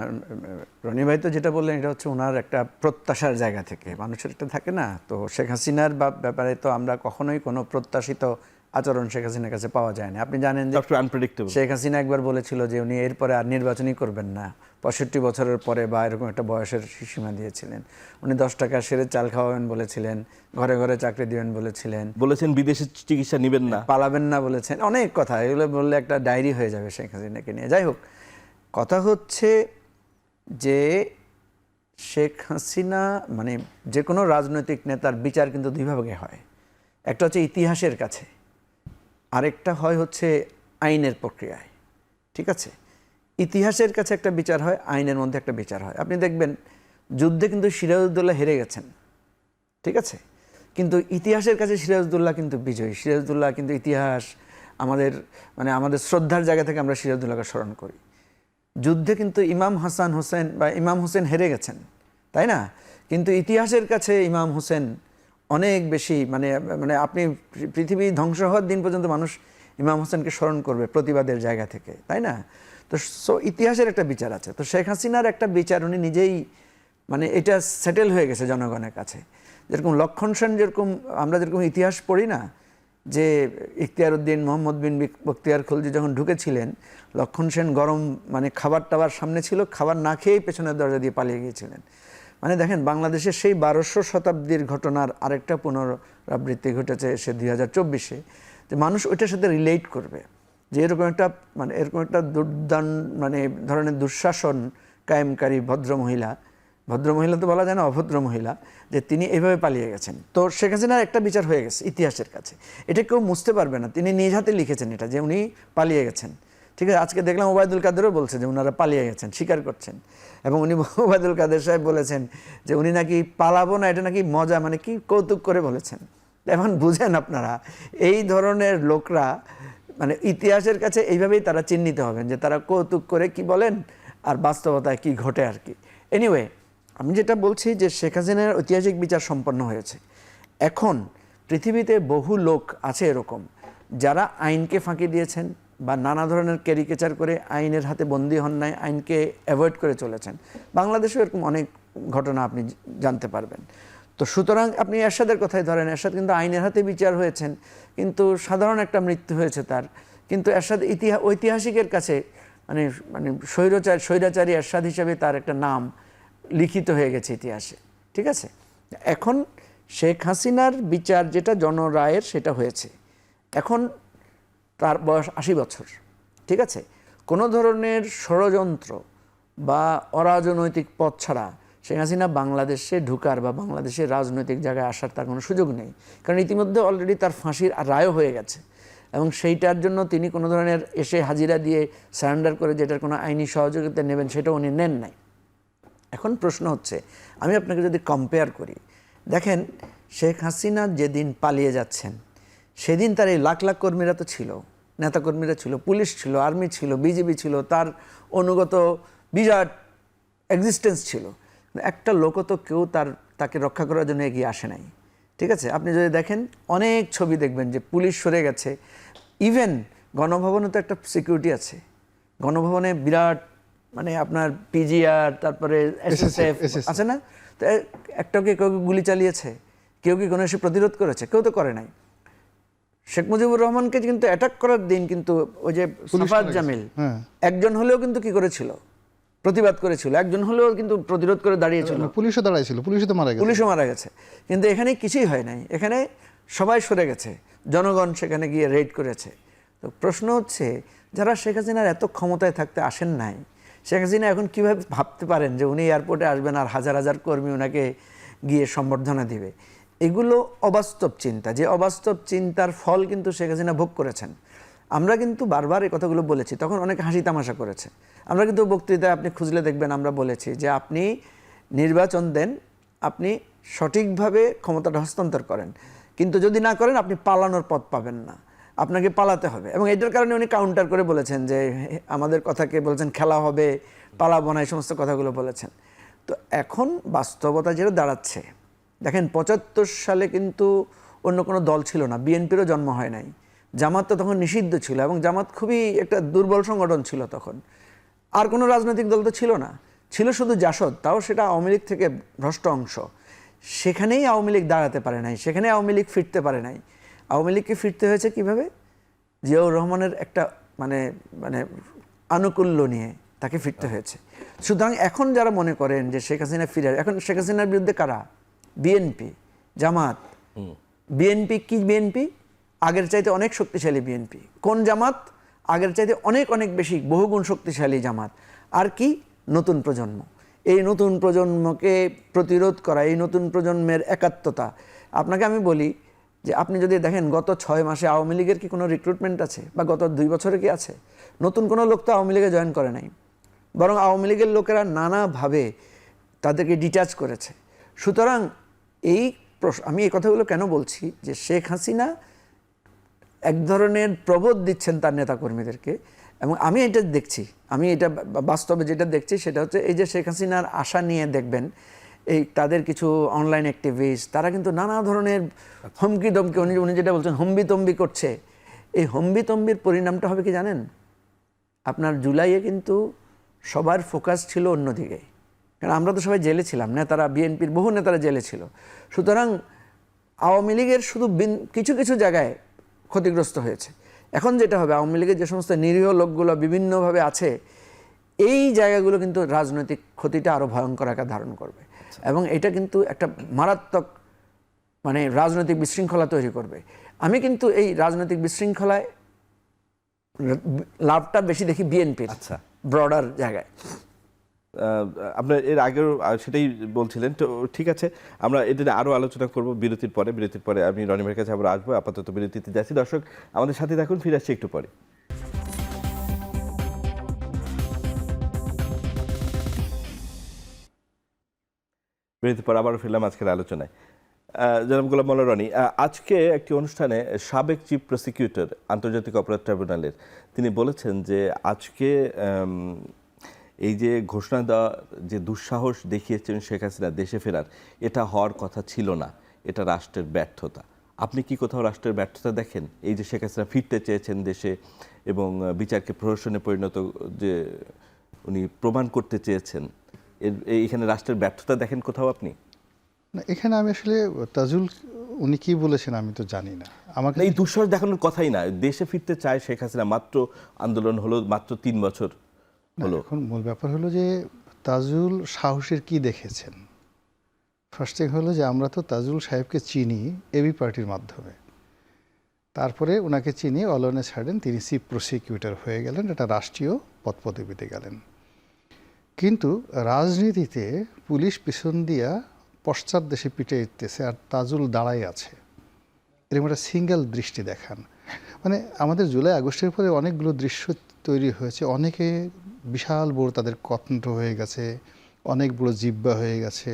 রনি ভাই তো যেটা বললেন এটা হচ্ছে ওনার একটা প্রত্যাশার জায়গা থেকে, মানুষের একটা থাকে না, তো শেখ হাসিনার ব্যাপারে তো আমরা কখনোই কোনো প্রত্যাশিত আচরণ শেখ হাসিনার কাছে পাওয়া যায় না। আপনি জানেন যে শেখ হাসিনা একবার বলেছিল যে উনি এরপরে আর নির্বাচনই করবেন না 65 বছরের পরে, বা এরকম একটা বয়সের সীমা দিয়েছিলেন। উনি 10 টাকা সেরে চাল খাওয়াবেন বলেছিলেন, ঘরে ঘরে চাকরি দিবেন বলেছেন, বিদেশে চিকিৎসা নেবেন না, পালাবেন না বলেছেন, অনেক কথা। এগুলো বললে একটা ডায়েরি হয়ে যাবে শেখ হাসিনাকে নিয়ে। যাই হোক, কথা হচ্ছে যে শেখ হাসিনা মানে যে কোনো রাজনৈতিক নেতার বিচার কিন্তু 2 ভাগে হয়। একটা হচ্ছে ইতিহাসের কাছে, আরেকটা হয় হচ্ছে আইনের প্রক্রিয়ায়। ঠিক আছে, ইতিহাসের কাছে একটা বিচার হয়, আইনের মধ্যে একটা বিচার হয়। আপনি দেখবেন যুদ্ধে কিন্তু সিরাজউদ্দৌলা হেরে গেছেন, ঠিক আছে, কিন্তু ইতিহাসের কাছে সিরাজউদ্দৌলা কিন্তু বিজয়ী। সিরাজউদ্দৌলা কিন্তু ইতিহাস আমাদের শ্রদ্ধার জায়গা থেকে আমরা সিরাজউদ্দৌলাকে স্মরণ করি। যুদ্ধে কিন্তু ইমাম হাসান হোসেন বা ইমাম হোসেন হেরে গেছেন, তাই না? কিন্তু ইতিহাসের কাছে ইমাম হোসেন অনেক বেশি মানে আপনি পৃথিবী ধ্বংস হওয়ার দিন পর্যন্ত মানুষ ইমাম হোসেনকে স্মরণ করবে প্রতিবাদের জায়গা থেকে, তাই না? তো ইতিহাসের একটা বিচার আছে। তো শেখ হাসিনার একটা বিচার উনি নিজেই মানে এটা সেটেল হয়ে গেছে জনগণের কাছে। যেরকম লক্ষণ সেন, যেরকম আমরা যেরকম ইতিহাস পড়ি না, যে ইখতিয়ার উদ্দিন মোহাম্মদ বিন বখতিয়ার খলজি যখন ঢুকেছিলেন, লক্ষণ সেন গরম মানে খাবার টাবার সামনে ছিল, খাবার না খেয়েই পেছনের দরজা দিয়ে পালিয়ে গিয়েছিলেন। মানে দেখেন, বাংলাদেশের সেই 1200 শতাব্দীর ঘটনার আরেকটা পুনরাবৃত্তি ঘটেছে সে 2024-এ, যে মানুষ ওইটার সাথে রিলেট করবে যে এরকম একটা মানে ধরনের দুঃশাসন কায়েমকারী ভদ্রমহিলা তো বলা যায় না, অভদ্র মহিলা, যে তিনি এইভাবে পালিয়ে গেছেন। তো শেখ হাসিনার একটা বিচার হয়ে গেছে ইতিহাসের কাছে, এটা কেউ মুছতে পারবে না। তিনি নিজ হাতে লিখেছেন এটা, যে উনি পালিয়ে গেছেন। ঠিক আছে, আজকে দেখলাম ওবায়দুল কাদেরও বলছে যে ওনারা পালিয়ে গেছেন, স্বীকার করছেন। এবং উনি ওবায়দুল কাদের সাহেব বলেছেন যে উনি নাকি পালাবো না, এটা নাকি মজা, মানে কি কৌতুক করে বলেছেন। এখন বুঝেন আপনারা, এই ধরনের লোকরা মানে ইতিহাসের কাছে এইভাবেই তারা চিহ্নিত হবেন, যে তারা কৌতুক করে কি বলেন আর বাস্তবতায় কি ঘটে আর কি। এনিওয়ে, আমি যেটা বলছি যে শেখ হাসিনার ঐতিহাসিক বিচার সম্পন্ন হয়েছে। এখন পৃথিবীতে বহু লোক আছে এরকম, যারা আইনকে ফাঁকি দিয়েছেন বা নানা ধরনের ক্যারিকেচার করে আইনের হাতে বন্দী হন নাই, আইনকে অ্যাভয়েড করে চলেছেন। বাংলাদেশেও এরকম অনেক ঘটনা আপনি জানতে পারবেন। তো সুতরাং আপনি এরশাদের কথাই ধরেন, এরশাদ কিন্তু আইনের হাতে বিচার হয়েছেন, কিন্তু সাধারণ একটা মৃত্যু হয়েছে তার। কিন্তু এরশাদ ঐতিহাসিকের কাছে মানে মানে স্বৈরাচারী এরশাদ হিসেবে তার একটা নাম লিখিত হয়ে গেছে ইতিহাসে। ঠিক আছে, এখন শেখ হাসিনার বিচার যেটা জনরায়ের সেটা হয়েছে। এখন তার বয়স 80 বছর। ঠিক আছে, কোনো ধরনের ষড়যন্ত্র বা অরাজনৈতিক পথ ছাড়া শেখ হাসিনা বাংলাদেশে ঢুকার বা বাংলাদেশের রাজনৈতিক জায়গায় আসার তার কোনো সুযোগ নেই। কারণ ইতিমধ্যে অলরেডি তার ফাঁসির রায়ও হয়ে গেছে, এবং সেইটার জন্য তিনি কোনো ধরনের এসে হাজিরা দিয়ে সারেন্ডার করে যেটার কোনো আইনি সহযোগিতা নেবেন সেটা উনি নেন নাই। এখন প্রশ্ন হচ্ছে, আমি আপনাকে যদি কম্পেয়ার করি, দেখেন শেখ হাসিনা যেদিন পালিয়ে যাচ্ছেন সেদিন তার এই লাখ লাখ কর্মীরা তো ছিল, নেতাকর্মীরা ছিল, পুলিশ ছিল, আর্মি ছিল, বিজেপি ছিল, তার অনুগত বিরাট এক্সিস্টেন্স ছিল। একটা লোকও তো কেউ তাকে রক্ষা করার জন্য এগিয়ে আসে নাই। ঠিক আছে, আপনি যদি দেখেন অনেক ছবি দেখবেন যে পুলিশ সরে গেছে। ইভেন গণভবনে তো একটা সিকিউরিটি আছে, গণভবনে বিরাট মানে আপনার পিজিআর, তারপরে এসএসএফ আছে না? তো কেউ গুলি চালিয়েছে, কেউ কি কোনো এসে প্রতিরোধ করেছে? কেউ তো করে নাই। শেখ মুজিবুর রহমানকে কিন্তু অ্যাটাক করার দিন কিন্তু ওই যে সাফাত জামিল একজন হলেও কিন্তু কি করেছিল, প্রতিবাদ করেছিল, একজন হলেও কিন্তু প্রতিরোধ করে দাঁড়িয়েছিল। পুলিশও দাঁড়াইছিল, পুলিশও মারা গেছে। কিন্তু এখানে কিছুই হয় নাই, এখানে সবাই সরে গেছে, জনগণ সেখানে গিয়ে রেড করেছে। তো প্রশ্ন হচ্ছে, যারা শেখ হাসিনার এত ক্ষমতায় থাকতে আসেন নাই, শেখ হাসিনা এখন কীভাবে ভাবতে পারেন যে উনি এয়ারপোর্টে আসবেন আর হাজার হাজার কর্মী ওনাকে গিয়ে সম্বর্ধনা দিবে? এগুলো অবাস্তব চিন্তা, যে অবাস্তব চিন্তার ফল কিন্তু শেখ হাসিনা ভোগ করেছেন। আমরা কিন্তু বারবার এই কথাগুলো বলেছি, তখন অনেক হাসি তামাশা করেছে। আমরা কিন্তু বক্তৃতায় আপনি খুঁজলে দেখবেন আমরা বলেছি যে আপনি নির্বাচন দেন, আপনি সঠিকভাবে ক্ষমতাটা হস্তান্তর করেন, কিন্তু যদি না করেন আপনি পালানোর পথ পাবেন না, আপনাকে পালাতে হবে। এবং এটার কারণে উনি কাউন্টার করে বলেছেন যে আমাদের কথাকে বলেছেন খেলা হবে, পালাবো না, এই সমস্ত কথাগুলো বলেছেন। তো এখন বাস্তবতা যেটা দাঁড়াচ্ছে, দেখেন 75 সালে কিন্তু অন্য কোনো দল ছিল না, বিএনপিরও জন্ম হয় নাই, জামাত তো তখন নিষিদ্ধ ছিল, এবং জামাত খুবই একটা দুর্বল সংগঠন ছিল তখন। আর কোনো রাজনৈতিক দল তো ছিল না, ছিল শুধু জাসদ, তাও সেটা আওয়ামী লীগ থেকে ভ্রষ্ট অংশ। সেখানেই আওয়ামী লীগ দাঁড়াতে পারে নাই, সেখানে আওয়ামী লীগ ফিরতে পারে নাই। আওয়ামী লীগকে ফিরতে হয়েছে কিভাবে? জিয়াউর রহমানের একটা মানে মানে আনুকূল্য নিয়ে তাকে ফিরতে হয়েছে। সুতরাং এখন যারা মনে করেন যে শেখ হাসিনা ফিরে, এখন শেখ হাসিনার বিরুদ্ধে কারা? বিএনপি, জামাত। বিএনপি কি? বিএনপি আগের চাইতে অনেক শক্তিশালী বিএনপি। কোন জামাত? আগের চাইতে অনেক অনেক বেশি, বহুগুণ শক্তিশালী জামাত। আর কি? নতুন প্রজন্ম। এই নতুন প্রজন্মকে প্রতিরোধ করা, এই নতুন প্রজন্মের একাত্মতা। আপনাকে আমি বলি যে আপনি যদি দেখেন গত 6 মাসে আওয়ামী লীগের কি কোনো রিক্রুটমেন্ট আছে, বা গত 2 বছরে কি আছে? নতুন কোনো লোক তো আওয়ামী লীগে জয়েন করে নাই, বরং আওয়ামী লীগের লোকেরা নানাভাবে তাদেরকে ডিটাচ করেছে। সুতরাং আমি এই কথাগুলো কেন বলছি, যে শেখ হাসিনা এক ধরনের প্রবোধ দিচ্ছেন তার নেতাকর্মীদেরকে, এবং আমি এটা দেখছি, আমি এটা বাস্তবে যেটা দেখছি সেটা হচ্ছে এই যে শেখ হাসিনার আশা নিয়ে দেখবেন এই তাদের কিছু অনলাইন অ্যাক্টিভিস্ট, তারা কিন্তু নানা ধরনের হুমকি দমকি, উনি যেটা বলছেন হম্বি তম্বি করছে, এই হম্বিতম্বির পরিণামটা হবে কি জানেন? আপনার জুলাইয়ে কিন্তু সবার ফোকাস ছিল অন্যদিকে, কারণ আমরা তো সবাই জেলে ছিলাম, নেতারা, বিএনপির বহু নেতারা জেলে ছিল। সুতরাং আওয়ামী লীগের শুধু কিছু কিছু জায়গায় ক্ষতিগ্রস্ত হয়েছে। এখন যেটা হবে, আওয়ামী লীগের যে সমস্ত নিরীহ লোকগুলো বিভিন্নভাবে আছে, এই জায়গাগুলো কিন্তু রাজনৈতিক ক্ষতিটা আরও ভয়ঙ্কর আকার ধারণ করবে, এবং এটা কিন্তু একটা মারাত্মক মানে রাজনৈতিক বিশৃঙ্খলা তৈরি করবে। আমি কিন্তু এই রাজনৈতিক বিশৃঙ্খলায় লাভটা বেশি দেখি বিএনপির আচ্ছা, ব্রডার জায়গায়। আপনার এর আগেও সেটাই বলছিলেন, তো ঠিক আছে, আমরা এটা নিয়ে আরও আলোচনা করব বিরতির পরে। বিরতির পরে আমি রনি ভাইয়ের কাছে আবার আসবো। আপাতত বিরতিতে যাচ্ছি। দর্শক আমাদের সাথে থাকুন, ফিরে আসছি একটু পরে। বিরতির পর আবারও ফিরলাম আজকের আলোচনায়। জনাব গোলাম মোল্লা রনি, আজকে একটি অনুষ্ঠানে সাবেক চিফ প্রসিকিউটর আন্তর্জাতিক অপরাধ ট্রাইব্যুনালের তিনি বলেছেন যে আজকে এই যে ঘোষণা দেওয়া যে দুঃসাহস দেখিয়েছেন শেখ হাসিনা দেশে ফেরার, এটা হওয়ার কথা ছিল না, এটা রাষ্ট্রের ব্যর্থতা। আপনি কি কোথাও রাষ্ট্রের ব্যর্থতা দেখেন? এই যে শেখ হাসিনা ফিরতে চেয়েছেন দেশে এবং বিচারকে প্রহসনে পরিণত যে উনি প্রমাণ করতে চেয়েছেন, এইখানে রাষ্ট্রের ব্যর্থতা দেখেন কোথাও আপনি? না, এখানে আমি আসলে তাজুল উনি কি বলেছেন আমি তো জানি না। আমাকে এই দুঃসাহস দেখানোর কথাই না, দেশে ফিরতে চায় শেখ হাসিনা, মাত্র আন্দোলন হলো, মাত্র 3 বছর হলো। এখন মূল ব্যাপার হলো যে তাজুল সাহসের কি দেখেছেন। ফার্স্ট থিং হলো যে আমরা তো তাজুল সাহেবকে চিনি এবি পার্টির মাধ্যমে, তারপরে ওনাকে চিনি অলনে ছাড়েন, তিনি চিফ প্রসিকিউটর হয়ে গেলেন, এটা রাষ্ট্রীয় পদপদবিতে গেলেন। কিন্তু রাজনীতিতে পুলিশ পিছন দিয়া পশ্চাৎ দেশে পিটে দিতেছে আর তাজুল দাঁড়াই আছে, এরকম একটা সিঙ্গেল দৃষ্টি দেখান। মানে আমাদের জুলাই আগস্টের পরে অনেকগুলো দৃশ্য তৈরি হয়েছে, অনেকে বিশাল বড় তাদের কণ্ঠ হয়ে গেছে, অনেক বড় জিহ্বা হয়ে গেছে,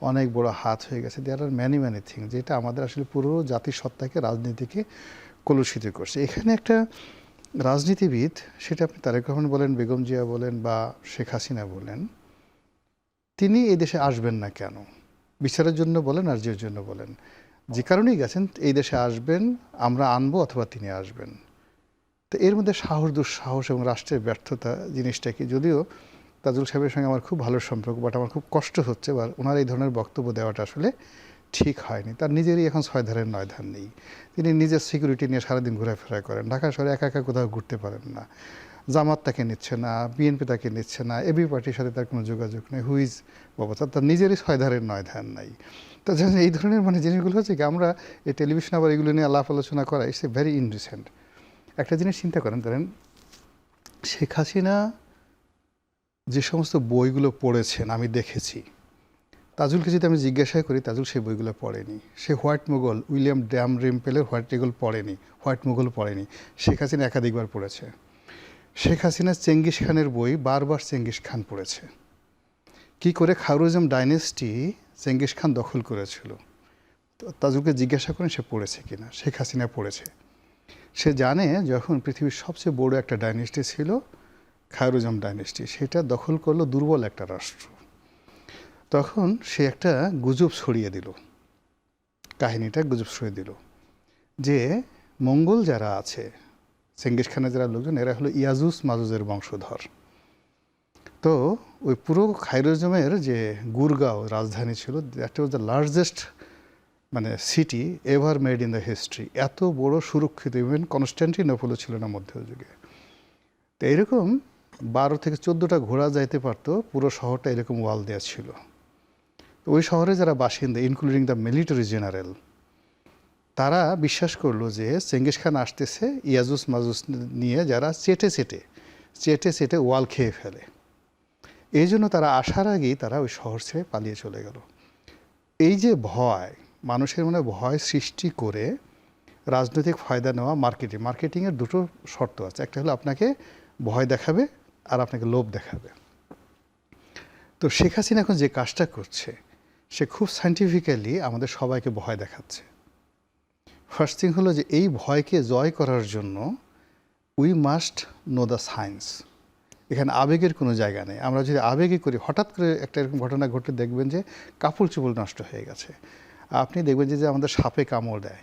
অনেক বড় হাত হয়ে গেছে। দেয়ার আর ম্যানি ম্যানি থিং, যেটা আমাদের আসলে পুরো জাতির সত্তাকে, রাজনীতিকে কলুষিত করছে। এখানে একটা রাজনীতিবিদ, সেটা আপনি তারেক রহমান বলেন, বেগম জিয়া বলেন বা শেখ হাসিনা বলেন, তিনি এই দেশে আসবেন না কেন? বিচারের জন্য বলেন আর যে জন্য বলেন, যে কারণেই গেছেন এই দেশে আসবেন, আমরা আনবো অথবা তিনি আসবেন। তো এর মধ্যে সাহস, দুঃসাহস এবং রাষ্ট্রের ব্যর্থতা জিনিসটা কি? যদিও তাজুল সাহেবের সঙ্গে আমার খুব ভালো সম্পর্ক, বাট আমার খুব কষ্ট হচ্ছে বা ওনার এই ধরনের বক্তব্য দেওয়াটা আসলে ঠিক হয়নি। তার নিজেরই এখন 6 ধারের 9 ধার নেই। তিনি নিজের সিকিউরিটি নিয়ে সারাদিন ঘোরাফেরা করেন, ঢাকা শহরে একা একা কোথাও ঘুরতে পারেন না, জামাত তাকে নিচ্ছে না, বিএনপি তাকে নিচ্ছে না, এবি পার্টির সাথে তার কোনো যোগাযোগ নেই, হুইজ বাবা, তার নিজেরই 6 ধারের 9 ধার নাই। তো এই ধরনের মানে জিনিসগুলো হচ্ছে কি, আমরা এই টেলিভিশন আবার এগুলো নিয়ে আলাপ আলোচনা করা, ইটস এ ভেরি ইনরিসেন্ট। একটা জিনিস চিন্তা করেন, ধরেন শেখ হাসিনা যে সমস্ত বইগুলো পড়েছেন আমি দেখেছি, তাজুলকে যদি আমি জিজ্ঞাসা করি, তাজুল সেই বইগুলো পড়েনি। সে হোয়াইট মুঘল, উইলিয়াম ড্যাম রিম্পেলের হোয়াইট মুঘল পড়েনি, হোয়াইট মুঘল পড়েনি। শেখ হাসিনা একাধিকবার পড়েছে। শেখ হাসিনা চেঙ্গিস খানের বই বারবার চেঙ্গিস খান পড়েছে, কি করে খাওয়ারিজম ডাইনেস্টি চেঙ্গিস খান দখল করেছিল। তাজুলকে জিজ্ঞাসা করেন সে পড়েছে কিনা। শেখ হাসিনা পড়েছে। সে জানে যখন পৃথিবীর সবচেয়ে বড় একটা ডাইনেস্টি ছিল খাওয়ারিজম ডাইনেস্টি, সেটা দখল করলো দুর্বল একটা রাষ্ট্র, তখন সে একটা গুজব ছড়িয়ে দিল, কাহিনীটা গুজব ছড়িয়ে দিল যে মঙ্গল যারা আছে, চেঙ্গিস খানের যারা লোকজন, এরা হলো ইয়াজুজ মাজুজের বংশধর। তো ওই পুরো খাইরিজমের যে গুরগাঁও রাজধানী ছিল, দ্যাট ওয়াজ দ্য লার্জেস্ট মানে city ever made in the history. এত বড় সুরক্ষিত, ইভেন কনস্ট্যান্টিনোপলও ছিল না মধ্যযুগে। তো এরকম 12 থেকে 14টা ঘোড়া যাইতে পারতো, পুরো শহরটা এরকম ওয়াল দেওয়া ছিল। তো ওই শহরে যারা বাসিন্দা, ইনক্লুডিং দ্য মিলিটারি জেনারেল, তারা বিশ্বাস করলো যে চেঙ্গিস খান আসতেছে ইয়াজুস মাজুস নিয়ে, যারা চেটে চেটে ওয়াল খেয়ে ফেলে। এই জন্য তারা আসার আগেই তারা ওই শহর ছেড়ে পালিয়ে চলে গেল। এই যে ভয়, মানুষের মনে ভয় সৃষ্টি করে রাজনৈতিক ফায়দা নেওয়া, মার্কেটিংয়ের দুটো শর্ত আছে। একটা হলো আপনাকে ভয় দেখাবে আর আপনাকে লোভ দেখাবে। তো শেখ হাসিনা এখন যে কাজটা করছে, সে খুব সায়েন্টিফিক্যালি আমাদের সবাইকে ভয় দেখাচ্ছে। ফার্স্ট থিং হলো যে এই ভয়কে জয় করার জন্য we must know the science. এখানে আবেগের কোনো জায়গা নেই। আমরা যদি আবেগে করি, হঠাৎ করে একটা এরকম ঘটনা ঘটলে দেখবেন যে কাপড় চোপড় নষ্ট হয়ে গেছে। আপনি দেখবেন যে আমাদের সাপে কামড় দেয়,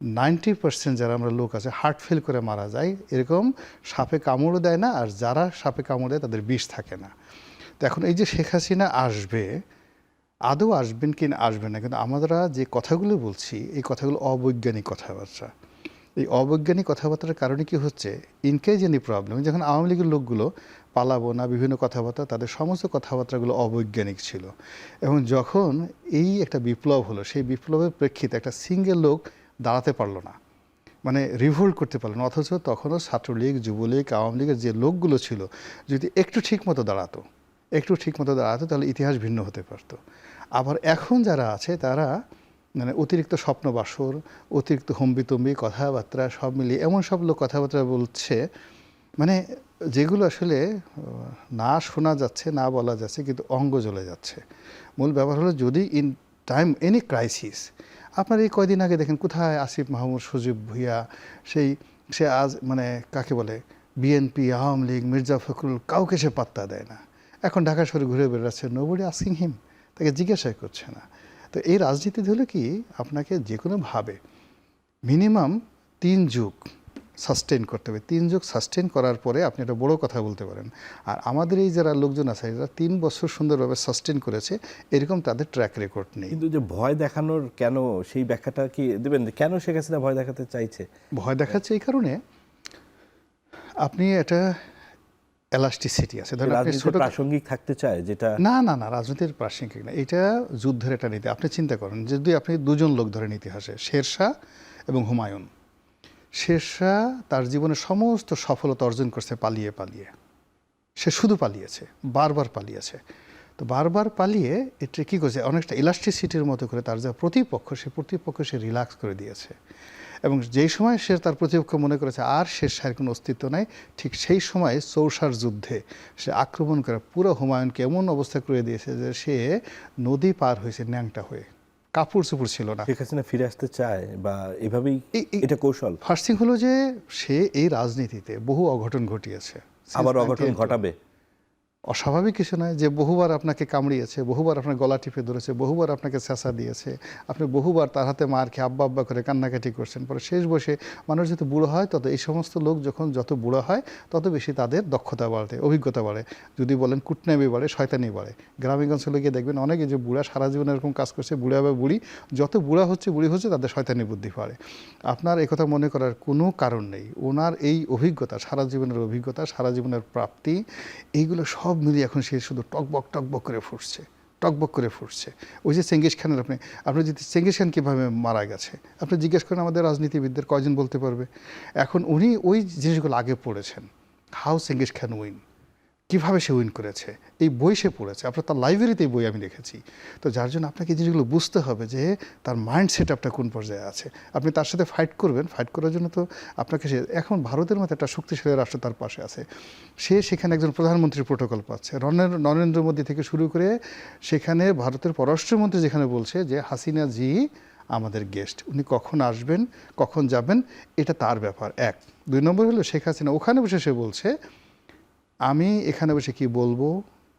90% যারা আমরা লোক আছে হার্ট ফেল করে মারা যায়, এরকম সাপে কামড়ও দেয় না, আর যারা সাপে কামড় দেয় তাদের বিষ থাকে না। তো এখন এই যে শেখ হাসিনা আসবে, আদৌ আসবেন কি না আসবেন না, কিন্তু আমরা যে কথাগুলো বলছি এই কথাগুলো অবৈজ্ঞানিক কথাবার্তা। এই অবৈজ্ঞানিক কথাবার্তার কারণে কি হচ্ছে, ইনকেজ এনি প্রবলেম, যখন আওয়ামী লীগের লোকগুলো পালাবো না বিভিন্ন কথাবার্তা, তাদের সমস্ত কথাবার্তাগুলো অবৈজ্ঞানিক ছিল। এবং যখন এই একটা বিপ্লব হলো, সেই বিপ্লবের প্রেক্ষিতে একটা সিঙ্গেল লোক দাঁড়াতে পারলো না, মানে রিভোল্ট করতে পারলো না, অথচ তখনও ছাত্রলীগ, যুবলীগ, আওয়ামী লীগের যে লোকগুলো ছিল যদি একটু ঠিক মতো দাঁড়াতো তাহলে ইতিহাস ভিন্ন হতে পারতো। আবার এখন যারা আছে তারা মানে অতিরিক্ত স্বপ্নবাসর, অতিরিক্ত হম্বিতম্বি কথাবার্তা সব মিলিয়ে এমন সব লোক কথাবার্তা বলছে মানে যেগুলো আসলে না শোনা যাচ্ছে, না বলা যাচ্ছে, কিন্তু অঙ্গ জ্বলে যাচ্ছে। মূল ব্যাপার হলো, যদি ইন টাইম এনি ক্রাইসিস, আপনার এই কয়দিন আগে দেখেন কোথায় আসিফ মাহমুদ, সজীব ভুইয়া, সে আজ মানে কাকে বলে বিএনপি, আওয়ামী লীগ, মির্জা ফখরুল, কাউকে সে পাত্তা দেয় না। এখন ঢাকা শহরে ঘুরে বেড়াচ্ছে, নোবডি আস্কিং হিম, তাকে জিজ্ঞাসা করছে না। তো এই রাজনীতিতে হলো কি, আপনাকে যে কোনোভাবে মিনিমাম 3 যুগ সাস্টেন করতে হবে। 3 যুগ সাস্টেন করার পরে আপনি একটা বড় কথা বলতে পারেন। আর আমাদের এই যারা লোকজন আছে যারা 3 বছর সুন্দরভাবে সাস্টেন করেছে, এরকম তাদের ট্র্যাক রেকর্ড নেই। কিন্তু যে ভয় দেখানোর কেন, সেই ব্যাখ্যাটা কি দেবেন? কেন শেখ হাসিনা ভয় দেখাতে চাইছে? ভয় দেখাচ্ছে এই কারণে, আপনি একটা এলাস্টিসিটি আছে, ধরেন আপনি রাজনীতি ছোট প্রাসঙ্গিক থাকতে চায়, যেটা না রাজনীতির প্রাসঙ্গিক না, এটা যুদ্ধের একটা নীতি। আপনি চিন্তা করেন, যদি আপনি দুজন লোক ধরেন ইতিহাসে, শেরশাহ এবং হুমায়ুন। শেরশাহ তার জীবনের সমস্ত সফলতা অর্জন করছে পালিয়ে পালিয়ে, সে শুধু পালিয়েছে, বারবার পালিয়েছে। তো বারবার পালিয়ে এটা কী করছে, অনেকটা ইলাস্টিসিটির মতো করে তার যা প্রতিপক্ষ, সে প্রতিপক্ষ সে রিল্যাক্স করে দিয়েছে। এবং যেই সময় সে তার প্রতিপক্ষ মনে করেছে আর শেরশাহের কোনো অস্তিত্ব নাই, ঠিক সেই সময় চৌসার যুদ্ধে সে আক্রমণ করে পুরো হুমায়ুনকে এমন অবস্থা করে দিয়েছে যে সে নদী পার হয়েছে ন্যাংটা হয়ে, কাপড় চোপড় ছিল না। শেখ হাসিনা ফিরে আসতে চায় বা এভাবেই এটা কৌশল? ফার্স্ট থিং হলো যে সে এই রাজনীতিতে বহু অঘটন ঘটিয়েছে, আবার অঘটন ঘটাবে। অস্বাভাবিক কিছু নয় যে বহুবার আপনাকে কামড়িয়েছে, বহুবার আপনার গলা টিপে ধরেছে, বহুবার আপনাকে চেঁচা দিয়েছে, আপনি বহুবার তার হাতে মার খেয়ে আব্বা আব্বা করে কান্নাকাটি করছেন। পরে শেষ বসে মানুষ যত বুড়ো হয়, তত এই সমস্ত লোক যত বুড়ো হয় তত বেশি তাদের দক্ষতা বাড়ে, অভিজ্ঞতা বাড়ে, যদি বলেন কুটনামি বাড়ে, শয়তানি বাড়ে। গ্রামীণ অঞ্চলে গিয়ে দেখবেন অনেকে যে বুড়া সারা জীবন এরকম কাজ করছে, বুড়া বা বুড়ি, যত বুড়ি হচ্ছে তাদের শয়তানি বুদ্ধি বাড়ে। আপনার এই কথা মনে করার কোনো কারণ নেই। ওনার এই অভিজ্ঞতা, সারা জীবনের অভিজ্ঞতা, সারা জীবনের প্রাপ্তি, এইগুলো সব মিলিয়ে এখন সে শুধু টকবক করে ফুটছে। ওই যে চেঙ্গিস খানের, আপনি যদি চেঙ্গিস খান কীভাবে মারা গেছে আপনি জিজ্ঞেস করেন আমাদের রাজনীতিবিদদের, কয়জন বলতে পারবে? এখন উনি ওই জিনিসগুলো আগে পড়েছেন, হাউ চেঙ্গিস খান উইন, কীভাবে সে উইন করেছে, এই বই সে পড়েছে। আপনার তার লাইব্রেরিতে এই বই আমি দেখেছি। তো যার জন্য আপনাকে এই জিনিসগুলো বুঝতে হবে যে তার মাইন্ড সেট আপটা কোন পর্যায়ে আছে। আপনি তার সাথে ফাইট করবেন, ফাইট করার জন্য তো আপনাকে এখন ভারতের মতো একটা শক্তিশালী রাষ্ট্র তার পাশে আছে, সে সেখানে একজন প্রধানমন্ত্রীর প্রোটোকল পাচ্ছে, নরেন্দ্র মোদী থেকে শুরু করে সেখানে ভারতের পররাষ্ট্রমন্ত্রী যেখানে বলছে যে হাসিনা জি আমাদের গেস্ট, উনি কখন আসবেন, কখন যাবেন, এটা তার ব্যাপার। 1 2 নম্বর হলো শেখ হাসিনা ওখানে বসে সে বলছে আমি এখানে বসে কি বলবো,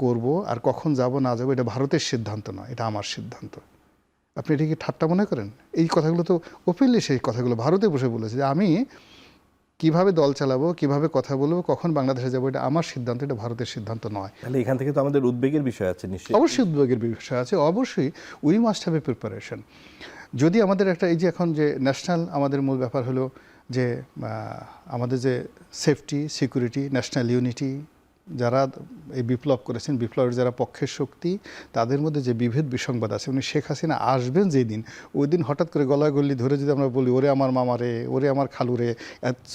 করব, আর কখন যাব না যাবো এটা ভারতের সিদ্ধান্ত নয়, এটা আমার সিদ্ধান্ত। আপনি এটা কি ঠাট্টা মনে করেন? এই কথাগুলো তো ওপেনলি সেই কথাগুলো ভারতে বসে বলেছে যে আমি কিভাবে দল চালাবো, কিভাবে কথা বলবো, কখন বাংলাদেশে যাবো, এটা আমার সিদ্ধান্ত, এটা ভারতের সিদ্ধান্ত নয়। তাহলে এখান থেকে তো আমাদের উদ্বেগের বিষয় আছে নিশ্চয়ই। অবশ্যই উদ্বেগের বিষয় আছে, অবশ্যই we must have a preparation. যদি আমাদের একটা এই যে এখন যে ন্যাশনাল, আমাদের মূল ব্যাপার হলো যে আমাদের যে সেফটি, সিকিউরিটি, ন্যাশনাল ইউনিটি, যারা এই বিপ্লব করেছেন, বিপ্লবের যারা পক্ষের শক্তি, তাদের মধ্যে যে বিভেদ বিসংবাদ আছে, উনি শেখ হাসিনা আসবেন যেই দিন, ওই দিন হঠাৎ করে গলাগলি ধরে যদি আমরা বলি ওরে আমার মামা রে, ওরে আমার খালু রে,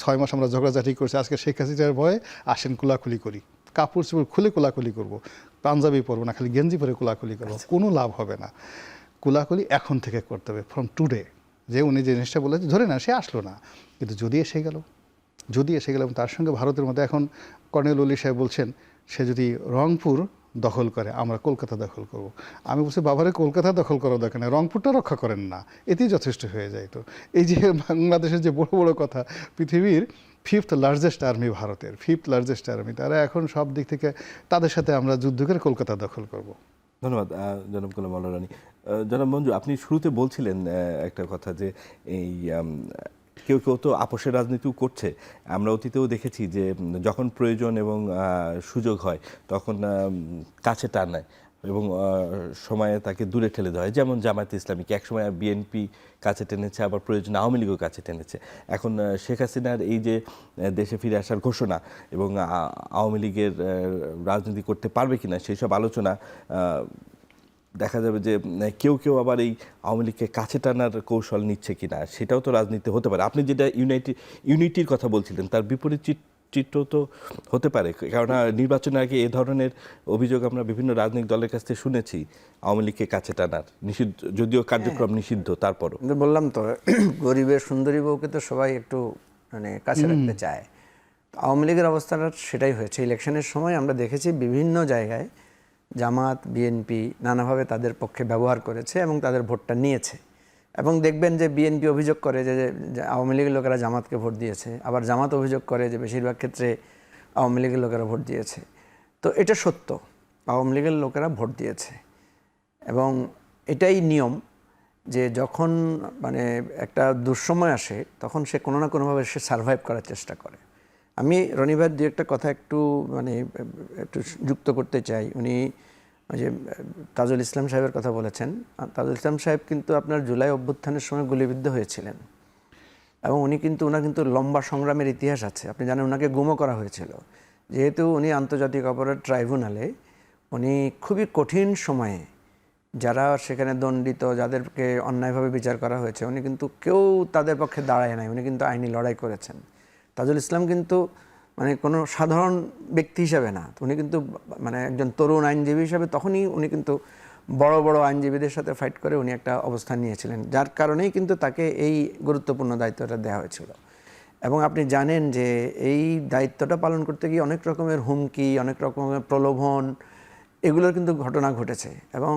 6 মাস আমরা ঝগড়াঝাটি করছি, আজকে শেখ হাসিনার ভয়ে আসেন কোলাকুলি করি, কাপড় চোপড় খুলে কোলাকুলি করবো, পাঞ্জাবি পরবো না, খালি গেঞ্জি পরে কোলাকুলি করবো, কোনো লাভ হবে না। কোলাকুলি এখন থেকে করতে হবে, ফ্রম টুডে। যে উনি যে জিনিসটা বলেছে, ধরে না সে আসলো না, কিন্তু যদি এসে গেল তার সঙ্গে ভারতের মধ্যে এখন কর্নেল ওলি সাহেব বলছেন সে যদি রংপুর দখল করে আমরা কলকাতা দখল করব। আমি বলছি বাবারে কলকাতা দখল করার দরকার নেই, রংপুরটা রক্ষা করেন না, এতেই যথেষ্ট হয়ে যায়। তো এই যে বাংলাদেশের যে বড় বড় কথা, পৃথিবীর 5th লার্জেস্ট আর্মি, ভারতের 5th লার্জেস্ট আর্মি, তারা এখন সব দিক থেকে তাদের সাথে আমরা যুদ্ধ করে কলকাতা দখল করব। ধন্যবাদ জনাব গোলাম মাওলা রানী। জনাব মঞ্জু, আপনি শুরুতে বলছিলেন একটা কথা যে এই কেউ কেউ তো আপোষের রাজনীতিও করছে। আমরা অতীতেও দেখেছি যে যখন প্রয়োজন এবং সুযোগ হয় তখন কাছে টানায় এবং সময়ে তাকে দূরে ঠেলে দেওয়া হয়, যেমন জামায়াতে ইসলামীকে একসময় বিএনপি কাছে টেনেছে, আবার প্রয়োজনে আওয়ামী লীগও কাছে টেনেছে। এখন শেখ হাসিনার এই যে দেশে ফিরে আসার ঘোষণা এবং আওয়ামী লীগের রাজনীতি করতে পারবে কিনা সেই সব আলোচনা, দেখা যাবে যে কেউ কেউ আবার এই আওয়ামী লীগকে কাছে টানার কৌশল নিচ্ছে কিনা, সেটাও তো রাজনীতি হতে পারে। আপনি যেটা ইউনিটির কথা বলছিলেন তার বিপরীত চিত্র তো হতে পারে, কেননা নির্বাচনের আগে এ ধরনের অভিযোগ আমরা বিভিন্ন রাজনৈতিক দলের কাছ থেকে শুনেছি, আওয়ামী লীগকে কাছে টানার নিষিদ্ধ, যদিও কার্যক্রম নিষিদ্ধ তারপরও। বললাম তো, গরিবের সুন্দরী বউকে তো সবাই একটু মানে কাছে রাখতে চায়। আওয়ামী লীগের অবস্থাটা সেটাই হয়েছে। ইলেকশনের সময় আমরা দেখেছি বিভিন্ন জায়গায় জামাত বিএনপি নানাভাবে তাদের পক্ষে ব্যবহার করেছে এবং তাদের ভোটটা নিয়েছে। এবং দেখবেন যে বিএনপি অভিযোগ করে যে আওয়ামী লীগের লোকেরা জামাতকে ভোট দিয়েছে, আবার জামাত অভিযোগ করে যে বেশিরভাগ ক্ষেত্রে আওয়ামী লীগের লোকেরা ভোট দিয়েছে। তো এটা সত্য, আওয়ামী লীগের লোকেরা ভোট দিয়েছে এবং এটাই নিয়ম যে যখন মানে একটা দুঃসময় আসে তখন সে কোনো না কোনোভাবে সে সারভাইভ করার চেষ্টা করে। আমি রনি ভাইয়ের দু একটা কথা একটু একটু যুক্ত করতে চাই। উনি ওই যে তাজুল ইসলাম সাহেবের কথা বলেছেন। তাজুল ইসলাম সাহেব কিন্তু আপনার জুলাই অভ্যুত্থানের সময় গুলিবিদ্ধ হয়েছিলেন এবং ওনার কিন্তু লম্বা সংগ্রামের ইতিহাস আছে। আপনি জানেন ওনাকে গুমও করা হয়েছিল, যেহেতু উনি আন্তর্জাতিক অপরাধ ট্রাইব্যুনালে উনি খুবই কঠিন সময়ে যারা সেখানে দণ্ডিত, যাদেরকে অন্যায়ভাবে বিচার করা হয়েছে, উনি কিন্তু কেউ তাদের পক্ষে দাঁড়ায় নাই, উনি কিন্তু আইনি লড়াই করেছেন। তাজুল ইসলাম কিন্তু মানে কোনো সাধারণ ব্যক্তি হিসাবে না, উনি কিন্তু মানে একজন তরুণ আইনজীবী হিসাবে তখনই উনি কিন্তু বড় বড় আইনজীবীদের সাথে ফাইট করে উনি একটা অবস্থান নিয়েছিলেন, যার কারণেই কিন্তু তাকে এই গুরুত্বপূর্ণ দায়িত্বটা দেওয়া হয়েছিল। এবং আপনি জানেন যে এই দায়িত্বটা পালন করতে গিয়ে অনেক রকমের হুমকি, অনেক রকমের প্রলোভন, এগুলোর কিন্তু ঘটনা ঘটেছে। এবং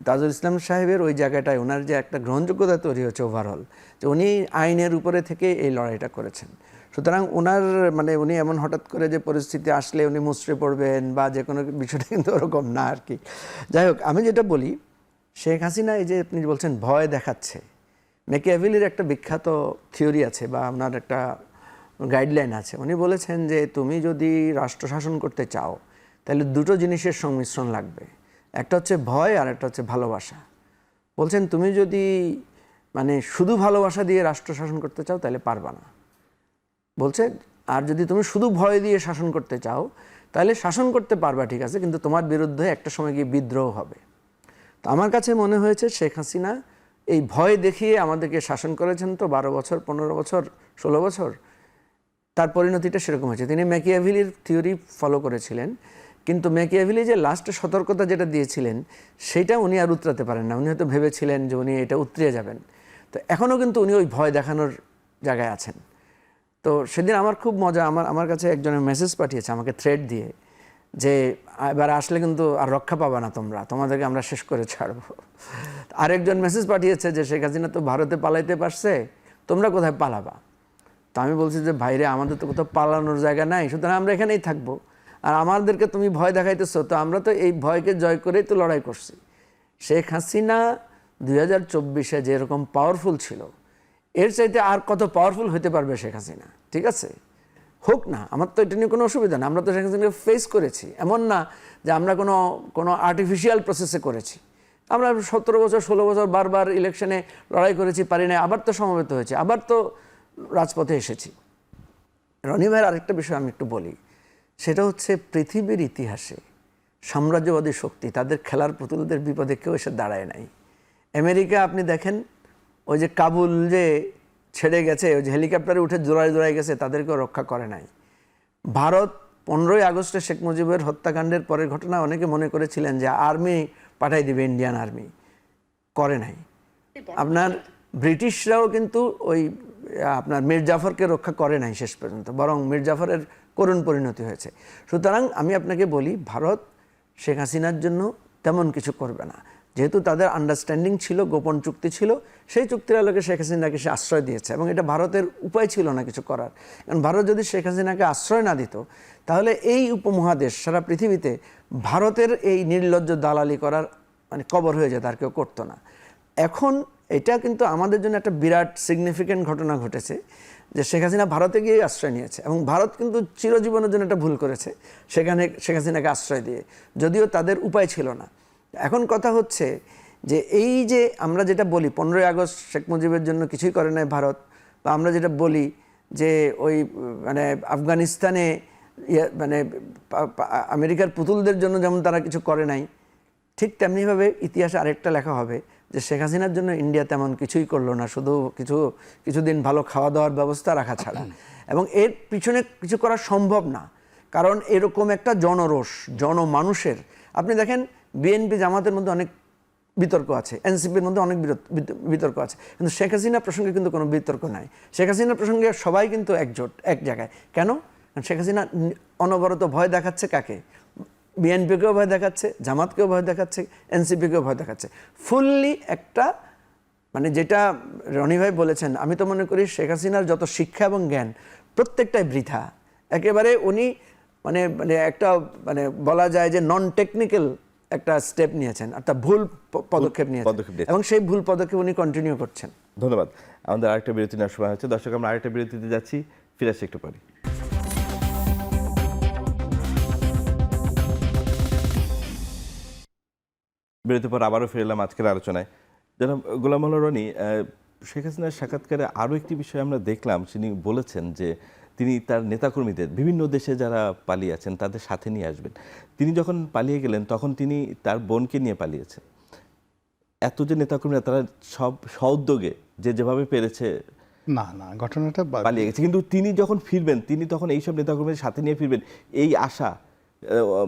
তাজুল ইসলাম সাহেবের ওই জায়গাটায় ওনার যে একটা গ্রহণযোগ্যতা তৈরি হয়েছে ওভারঅল, যে উনি আইনের উপরে থেকে এই লড়াইটা করেছেন। সুতরাং ওনার মানে উনি এমন হঠাৎ করে যে পরিস্থিতি আসলে উনি মুচড়ে পড়বেন বা যে কোনো বিষয়টা কিন্তু ওরকম না আর কি। যাই হোক, আমি যেটা বলি, শেখ হাসিনা এই যে আপনি বলছেন ভয় দেখাচ্ছে, ম্যাকিয়াভেলির একটা বিখ্যাত থিওরি আছে বা ওনার একটা গাইডলাইন আছে। উনি বলেছেন যে তুমি যদি রাষ্ট্র শাসন করতে চাও তাহলে দুটো জিনিসের সংমিশ্রণ লাগবে, একটা হচ্ছে ভয় আর একটা হচ্ছে ভালোবাসা। বলছেন তুমি যদি মানে শুধু ভালোবাসা দিয়ে রাষ্ট্র শাসন করতে চাও তাহলে পারবা না। বলছে আর যদি তুমি শুধু ভয় দিয়ে শাসন করতে চাও তাহলে শাসন করতে পারবা, ঠিক আছে, কিন্তু তোমার বিরুদ্ধে একটা সময় গিয়ে বিদ্রোহ হবে। তো আমার কাছে মনে হয়েছে শেখ হাসিনা এই ভয় দেখিয়ে আমাদেরকে শাসন করেছেন তো 12 বছর 15 বছর 16 বছর, তার পরিণতিটা সেরকম হয়েছে। তিনি ম্যাকিয়াভেলির থিওরি ফলো করেছিলেন, কিন্তু ম্যাকিয়াভেলি যে লাস্টে সতর্কতা যেটা দিয়েছিলেন সেটা উনি আর উতরাতে পারেন না। উনি হয়তো ভেবেছিলেন যে উনি এটা উতরিয়ে যাবেন, তো এখনও কিন্তু উনি ওই ভয় দেখানোর জায়গায় আছেন। তো সেদিন আমার খুব মজা, আমার কাছে একজনের মেসেজ পাঠিয়েছে আমাকে থ্রেড দিয়ে যে এবার আসলে কিন্তু আর রক্ষা পাবা না তোমরা, তোমাদেরকে আমরা শেষ করে ছাড়বো। আরেকজন মেসেজ পাঠিয়েছে যে শেখ হাসিনা তো ভারতে পালাইতে পারছে, তোমরা কোথায় পালাবা। তো আমি বলছি যে ভাইরে, আমাদের তো কোথাও পালানোর জায়গা নাই, সুতরাং আমরা এখানেই থাকবো। আর আমাদেরকে তুমি ভয় দেখাইতেছো, তো আমরা তো এই ভয়কে জয় করেই তো লড়াই করছি। শেখ হাসিনা 2024-এ যেরকম পাওয়ারফুল ছিল, এর চাইতে আর কত পাওয়ারফুল হতে পারবে শেখ হাসিনা, ঠিক আছে, হোক না, আমার তো এটা নিয়ে কোনো অসুবিধা না। আমরা তো শেখ হাসিনাকে ফেস করেছি, এমন না যে আমরা কোনো আর্টিফিশিয়াল প্রসেসে করেছি। আমরা 17 বছর 16 বছর বারবার ইলেকশনে লড়াই করেছি, পারি না, আবার তো সমবেত হয়েছে, আবার তো রাজপথে এসেছি। রনি ভাইয়ের আরেকটা বিষয় আমি একটু বলি, সেটা হচ্ছে পৃথিবীর ইতিহাসে সাম্রাজ্যবাদী শক্তি তাদের খেলার পুতুলদের বিপদে কেউ এসে দাঁড়ায় নাই। আমেরিকা আপনি দেখেন, ওই যে কাবুল যে ছেড়ে গেছে, ওই যে হেলিকপ্টারে উঠে জোড়ায় গেছে, তাদেরকেও রক্ষা করে নাই। ভারত 15ই আগস্টে শেখ মুজিবের হত্যাকাণ্ডের পরের ঘটনা অনেকে মনে করেছিলেন যে আর্মি পাঠাই দিবে, ইন্ডিয়ান আর্মি, করে নাই। আপনার ব্রিটিশরাও কিন্তু ওই আপনার মীর জাফরকে রক্ষা করে নাই শেষ পর্যন্ত, বরং মীর জাফরের করুণ পরিণতি হয়েছে। সুতরাং আমি আপনাকে বলি, ভারত শেখ হাসিনার জন্য তেমন কিছু করবে না, যেহেতু তাদের আন্ডারস্ট্যান্ডিং ছিল, গোপন চুক্তি ছিল, সেই চুক্তির আলোকে শেখ হাসিনাকে সে আশ্রয় দিয়েছে এবং এটা ভারতের উপায় ছিল না কিছু করার। কারণ ভারত যদি শেখ হাসিনাকে আশ্রয় না দিত তাহলে এই উপমহাদেশ সারা পৃথিবীতে ভারতের এই নির্লজ্জ দালালি করার মানে কবর হয়ে যেত, আর কেউ করতো না। এখন এটা কিন্তু আমাদের জন্য একটা বিরাট সিগনিফিক্যান্ট ঘটনা ঘটেছে যে শেখ হাসিনা ভারতে গিয়ে আশ্রয় নিয়েছে, এবং ভারত কিন্তু চিরজীবনের জন্য একটা ভুল করেছে সেখানে শেখ হাসিনাকে আশ্রয় দিয়ে, যদিও তাদের উপায় ছিল না। এখন কথা হচ্ছে যে এই যে আমরা যেটা বলি 15ই আগস্ট শেখ মুজিবের জন্য কিছুই করে নাই ভারত, বা আমরা যেটা বলি যে ওই মানে আফগানিস্তানে মানে আমেরিকার পুতুলদের জন্য যেমন তারা কিছু করে নাই, ঠিক তেমনিভাবে ইতিহাসে আরেকটা লেখা হবে যে শেখ হাসিনার জন্য ইন্ডিয়া তেমন কিছুই করলো না, শুধু কিছুদিন ভালো খাওয়া দাওয়ার ব্যবস্থা রাখা ছাড়া। এবং এর পিছনে কিছু করা সম্ভব না, কারণ এরকম একটা জনরোষ জনমানুষের, আপনি দেখেন বিএনপি জামাতের মধ্যে অনেক বিতর্ক আছে, এনসিপির মধ্যে অনেক বিতর্ক আছে, কিন্তু শেখ হাসিনা প্রসঙ্গে কিন্তু কোনো বিতর্ক নাই। শেখ হাসিনা প্রসঙ্গে সবাই কিন্তু একজোট এক জায়গায়। কেন? কারণ শেখ হাসিনা অনবরত ভয় দেখাচ্ছে কাকে? বিএনপিকেও ভয় দেখাচ্ছে, জামাতকেও ভয় দেখাচ্ছে, এনসিপিকেও ভয় দেখাচ্ছে। ফুললি একটা মানে যেটা রনি ভাই বলেছেন, আমি তো মনে করি শেখ হাসিনার যত শিক্ষা এবং জ্ঞান প্রত্যেকটাই বৃথা। একেবারে উনি মানে মানে একটা মানে বলা যায় যে নন টেকনিক্যাল একটা স্টেপ নিয়েছেন, একটা ভুল পদক্ষেপ নিয়েছেন, এবং সেই ভুল পদক্ষেপ উনি কন্টিনিউ করছেন। ধন্যবাদ। আমাদের আরেকটা বিরতি নেওয়ার সময় হচ্ছে। দর্শক, আমরা আরেকটা বিরতিতে যাচ্ছি, ফিরে আসছি একটু পরে। বিরতির পর আবারও ফিরে এলাম আজকের আলোচনায়। জনাব গোলাম মোল্লা রনি, শেখ হাসিনার সাক্ষাৎকারে আরও একটি বিষয় আমরা দেখলাম, তিনি বলেছেন যে তিনি তার নেতাকর্মীদের বিভিন্ন দেশে যারা পালিয়ে আছেন তাদের সাথে নিয়ে আসবেন। তিনি যখন পালিয়ে গেলেন তখন তিনি তার বোনকে নিয়ে পালিয়েছেন। এত যে নেতাকর্মীরা তারা সব সউদ্যোগে যে যেভাবে পেরেছে না না ঘটনাটা পালিয়ে গেছে, কিন্তু তিনি যখন ফিরবেন তিনি তখন এইসব নেতাকর্মীদের সাথে নিয়ে ফিরবেন, এই আশা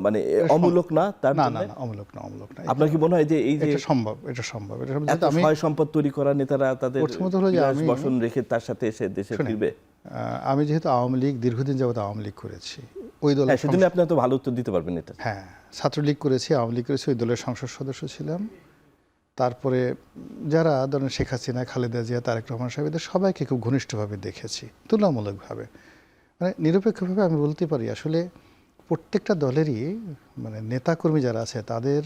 মানে অমূলক না? তার না না না অমূলক না, অমূলক না। আপনার কি মনে হয় যে এই যে এটা সম্ভব, এটা সম্ভব, এটা সম্ভব। এত সয় সম্পদ তৈরি করা নেতারা তাদের প্রথমত হলো যে আমি বসন রেখে তার সাথে এসে দেশে ফিরবে? আমি যেহেতু আওয়ামী লীগ দীর্ঘদিন যাবত আওয়ামী লীগ করেছি, ওই দলের সেজন্য আপনি এত ভালো উত্তর দিতে পারবেন এটা। হ্যাঁ, ছাত্রলীগ করেছি, আওয়ামী লীগ করেছি, ওই দলের সংসদ সদস্য ছিলাম। তারপরে যারা ধরেন শেখ হাসিনা, খালেদা জিয়া, তারেক রহমান সাহেব, এদের সবাইকে খুব ঘনিষ্ঠভাবে দেখেছি, তুলনামূলকভাবে। মানে নিরপেক্ষভাবে আমি বলতে পারি আসলে প্রত্যেকটা দলেরই মানে নেতাকর্মী যারা আছে তাদের,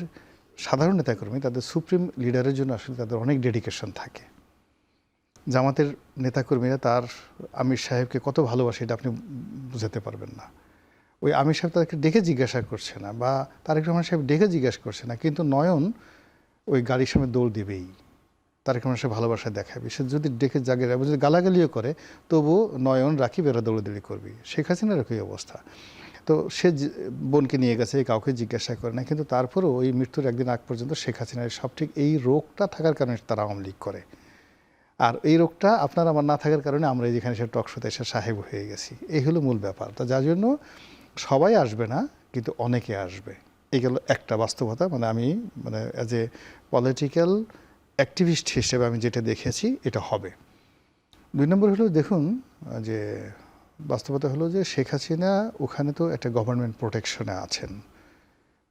সাধারণ নেতাকর্মী, তাদের সুপ্রিম লিডারের জন্য আসলে তাদের অনেক ডেডিকেশন থাকে। জামাতের নেতাকর্মীরা তার আমির সাহেবকে কত ভালোবাসে এটা আপনি বুঝাতে পারবেন না। ওই আমির সাহেব তাদেরকে ডেকে জিজ্ঞাসা করছে না, বা তারেক রহমান সাহেব ডেকে জিজ্ঞাসা করছে না, কিন্তু নয়ন ওই গাড়ির সামনে দৌড় দিবেই, তারেক রহমান সাহেব ভালোবাসা দেখাবে। সে যদি ডেকে জাগে যদি গালাগালিও করে তবু নয়ন রাখি বেড়া দৌড়াদৌড়ি করবি। শেখ হাসিনার একই অবস্থা। তো সে বোনকে নিয়ে গেছে, কাউকে জিজ্ঞাসা করে না, কিন্তু তারপরেও ওই মৃত্যুর একদিন আগ পর্যন্ত শেখ হাসিনার সব ঠিক এই রোগটা থাকার কারণে তারা আওয়ামী লীগ করে। আর এই রোগটা আপনার আমার না থাকার কারণে আমরা যেখানে সে টকশোতে এসে সাহেব হয়ে গেছি, এই হলো মূল ব্যাপার। তা যার জন্য সবাই আসবে না, কিন্তু অনেকে আসবে, এই গেল একটা বাস্তবতা। মানে আমি মানে অ্যাজ এ পলিটিক্যাল অ্যাক্টিভিস্ট হিসেবে আমি যেটা দেখেছি এটা হবে। 2 নম্বর হলো দেখুন যে বাস্তবতা হলো যে শেখ হাসিনা ওখানে তো একটা গভর্নমেন্ট প্রোটেকশনে আছেন।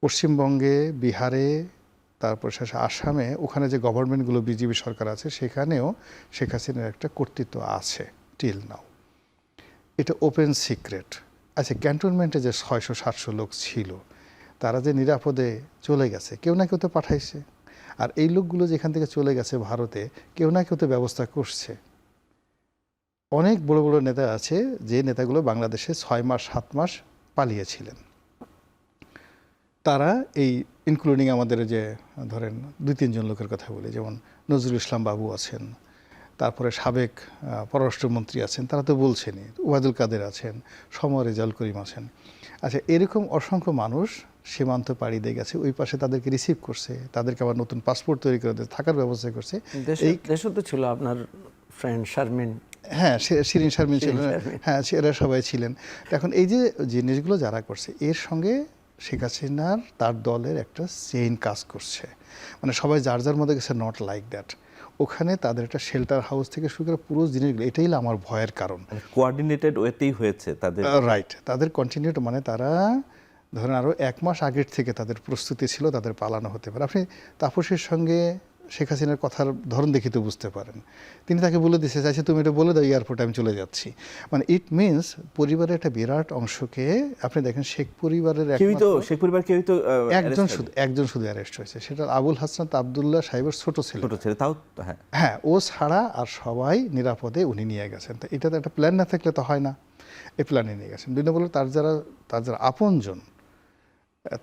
পশ্চিমবঙ্গে, বিহারে, তারপর শেষে আসামে, ওখানে যে গভর্নমেন্টগুলো বিজেপি সরকার আছে সেখানেও শেখ হাসিনার একটা কর্তৃত্ব আছে টিল নাও। এটা ওপেন সিক্রেট। আচ্ছা, ক্যান্টনমেন্টে যে 600-700 লোক ছিল তারা যে নিরাপদে চলে গেছে, কেউ না কেউ তো পাঠাইছে। আর এই লোকগুলো যেখান থেকে চলে গেছে ভারতে, কেউ না কেউ তো ব্যবস্থা করছে। অনেক বড় বড় নেতা আছে যে নেতাগুলো বাংলাদেশে 6 মাস 7 মাস পালিয়েছিলেন। তারা এই ইনক্লুডিং আমাদের যে ধরেন 2-3 জন লোকের কথা বলি, যেমন নজরুল ইসলাম বাবু আছেন, তারপরে সাবেক পররাষ্ট্রমন্ত্রী আছেন, তারা তো বলছেনই, ওবায়দুল কাদের আছেন, সমর রেজাউল করিম আছেন। আচ্ছা, এরকম অসংখ্য মানুষ সীমান্ত পাড়ি দিয়ে গেছে, ওই পাশে তাদেরকে রিসিভ করছে, তাদেরকে আবার নতুন পাসপোর্ট তৈরি করে থাকার ব্যবস্থা করছে। এই দেশও তো ছিল আপনার ফ্রেন্ড শারমিন, হ্যাঁ শিরিন শারমিন ছিলেন, হ্যাঁ এরা সবাই ছিলেন। এখন এই যে জিনিসগুলো যারা করছে, এর সঙ্গে শেখ হাসিনার তার দলের একটা চেইন কাজ করছে। মানে সবাই যার যার মধ্যে গেছে, নট লাইক দ্যাট। ওখানে তাদের একটা শেল্টার হাউস থেকে শুরু করে পুরো জিনিসগুলো, এটাই আমার ভয়ের কারণ। কোঅর্ডিনেটেড ওয়েতেই হয়েছে তাদের, রাইট। তাদের কন্টিনিউড মানে তারা ধরেন আরও 1 মাস আগের থেকে তাদের প্রস্তুতি ছিল, তাদের পালানো হতে পারে। আপনি তাপসের সঙ্গে শেখ হাসিনার কথার ধরন দেখে তো বুঝতে পারেন। তিনি তাকে বলে দিতে চাইছে তুমি এটা বলে দাও এয়ারপোর্টে আমি চলে যাচ্ছি। মানে ইট মিনস পরিবারের একটা বিরাট অংশকে আপনি দেখেন শেখ পরিবারের শেখ পরিবার কেউই তো একজন শুধু অ্যারেস্ট হয়েছে, সেটা আবুল হাসনাত আবদুল্লাহ সাহেবের ছোট ছেলে তাও হ্যাঁ, ও ছাড়া আর সবাই নিরাপদে উনি নিয়ে গেছেন। তো এটা তো একটা প্ল্যান না থাকলে তো হয় না, এই প্ল্যানে নিয়ে গেছেন। দুই নম্বর তার যারা আপনজন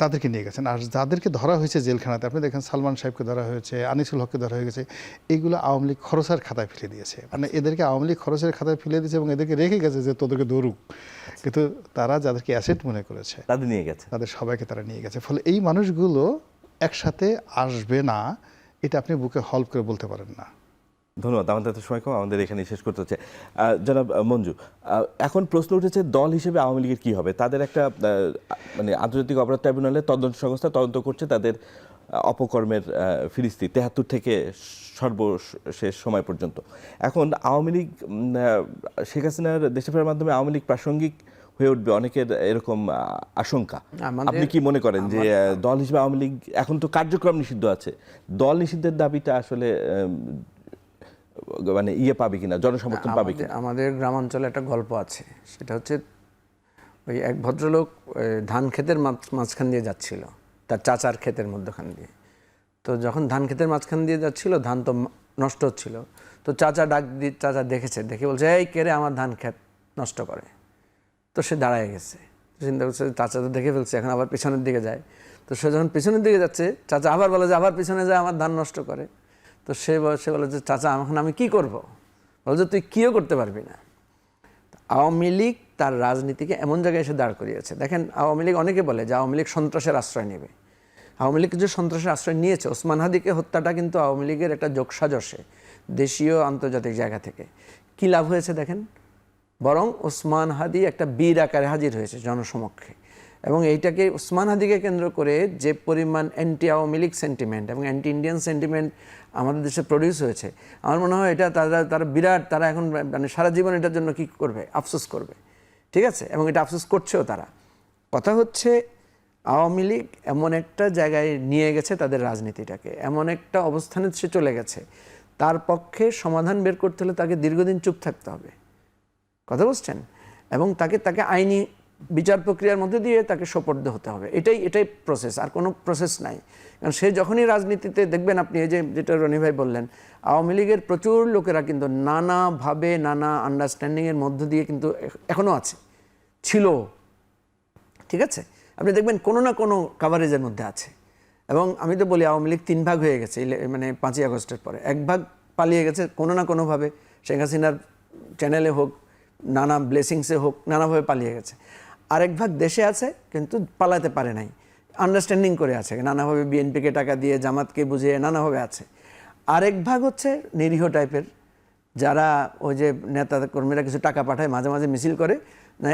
তাদেরকে নিয়ে গেছেন। আর যাদেরকে ধরা হয়েছে জেলখানাতে আপনি দেখেন সালমান সাহেবকে ধরা হয়েছে, আনিসুল হককে ধরা হয়ে গেছে, এগুলো আওয়ামী লীগ খরচের খাতায় ফেলে দিয়েছে। মানে এদেরকে আওয়ামী লীগ খরচের খাতায় ফেলে দিয়েছে এবং এদেরকে রেখে গেছে যে তোদেরকে ধরুক, কিন্তু তারা যাদেরকে অ্যাসেট মনে করেছে তাদের নিয়ে গেছে, তাদের সবাইকে তারা নিয়ে গেছে। ফলে এই মানুষগুলো একসাথে আসবে না, এটা আপনি বুকে হল্প করে বলতে পারেন না। ধন্যবাদ। আমাদের তো সময় কম, আমাদের এখানে শেষ করতে হচ্ছে। জনাব মঞ্জু, এখন প্রশ্ন উঠেছে দল হিসেবে আওয়ামী লীগের কী হবে? তাদের একটা মানে আন্তর্জাতিক অপরাধ ট্রাইব্যুনালে তদন্ত সংস্থা তদন্ত করছে তাদের অপকর্মের ফিরিস্তি ৭৩ থেকে সর্বশেষ সময় পর্যন্ত। এখন আওয়ামী লীগ শেখ হাসিনার দেশে ফেরার মাধ্যমে আওয়ামী লীগ প্রাসঙ্গিক হয়ে উঠবে, অনেকের এরকম আশঙ্কা। আপনি কি মনে করেন যে দল হিসেবে আওয়ামী লীগ এখন তো কার্যক্রম নিষিদ্ধ আছে, দল নিষিদ্ধের দাবিটা আসলে মানে পাবে কিনা, জনসমর্থন পাবে কিনা? আমাদের গ্রামাঞ্চলে একটা গল্প আছে, সেটা হচ্ছে ওই এক ভদ্রলোক ধান ক্ষেতের মাঝখান দিয়ে যাচ্ছিল, তার চাচার ক্ষেতের মধ্যখান দিয়ে। তো যখন ধান ক্ষেতের মাঝখান দিয়ে যাচ্ছিল, ধান তো নষ্ট হচ্ছিল, তো চাচা চাচা দেখে বলছে এই কে রে আমার ধান ক্ষেত নষ্ট করে। তো সে দাঁড়ায় গেছে, চিন্তা করছে চাচা তো দেখে ফেলছে, এখন আবার পিছনের দিকে যায়। তো সে যখন পিছনের দিকে যাচ্ছে, চাচা আবার বলে যে আবার পিছনে যায় আমার ধান নষ্ট করে। তো সে বলে যে চাচা এখন আমি কি করব? বলে যে তুই কিও করতে পারবি না। আওয়ামী লীগ তার রাজনীতিকে এমন জায়গায় এসে দাঁড় করিয়েছে। দেখেন, আওয়ামী লীগ অনেকে বলে যে আওয়ামী লীগ সন্ত্রাসের আশ্রয় নেবে। আওয়ামী লীগ যে সন্ত্রাসের আশ্রয় নিয়েছে, ওসমান হাদিকে হত্যাটা কিন্তু আওয়ামী লীগের একটা যোগসাজশে দেশীয় আন্তর্জাতিক জায়গা থেকে। কি লাভ হয়েছে দেখেন, বরং ওসমান হাদি একটা বীর আকারে হাজির হয়েছে জনসমক্ষে। এবং এইটাকে ওসমান হাদিকে কেন্দ্র করে যে পরিমাণ অ্যান্টি আওয়ামী লীগ সেন্টিমেন্ট এবং অ্যান্টি ইন্ডিয়ান সেন্টিমেন্ট আমাদের দেশে প্রডিউস হয়েছে, আমার মনে হয় এটা তারা বিরাট, তারা এখন মানে সারা জীবন এটার জন্য কী করবে, আফসোস করবে। ঠিক আছে, এবং এটা আফসোস করছেও তারা। কথা হচ্ছে আওয়ামী লীগ এমন একটা জায়গায় নিয়ে গেছে তাদের রাজনীতিটাকে, এমন একটা অবস্থানে সে চলে গেছে, তার পক্ষে সমাধান বের করতে হলে তাকে দীর্ঘদিন চুপ থাকতে হবে, কথা বুঝছেন, এবং তাকে আইনি বিচার প্রক্রিয়ার মধ্যে দিয়ে তাকে সোপর্দ হতে হবে। এটাই প্রসেস, আর কোনো প্রসেস নাই। কারণ সে যখনই রাজনীতিতে দেখবেন আপনি, এই যেটা রনি ভাই বললেন, আওয়ামী লীগের প্রচুর লোকেরা কিন্তু নানাভাবে নানা আন্ডারস্ট্যান্ডিংয়ের মধ্য দিয়ে কিন্তু এখনও ছিল। ঠিক আছে, আপনি দেখবেন কোনো না কোনো কাভারেজের মধ্যে আছে। এবং আমি তো বলি আওয়ামী লীগ 3 ভাগ হয়ে গেছে, মানে 5ই আগস্টের পরে। 1 ভাগ পালিয়ে গেছে কোনো না কোনোভাবে, শেখ হাসিনার চ্যানেলে হোক, নানা ব্লেসিংসে হোক, নানাভাবে পালিয়ে গেছে। আরেক ভাগ দেশে আছে কিন্তু পালাতে পারে নাই, আন্ডারস্ট্যান্ডিং করে আছে, নানাভাবে বিএনপিকে টাকা দিয়ে, জামাতকে বুঝিয়ে নানাভাবে আছে। আরেক ভাগ হচ্ছে নিরীহ টাইপের, যারা ওই যে নেতা কর্মীরা কিছু টাকা পাঠায়, মাঝে মাঝে মিছিল করে,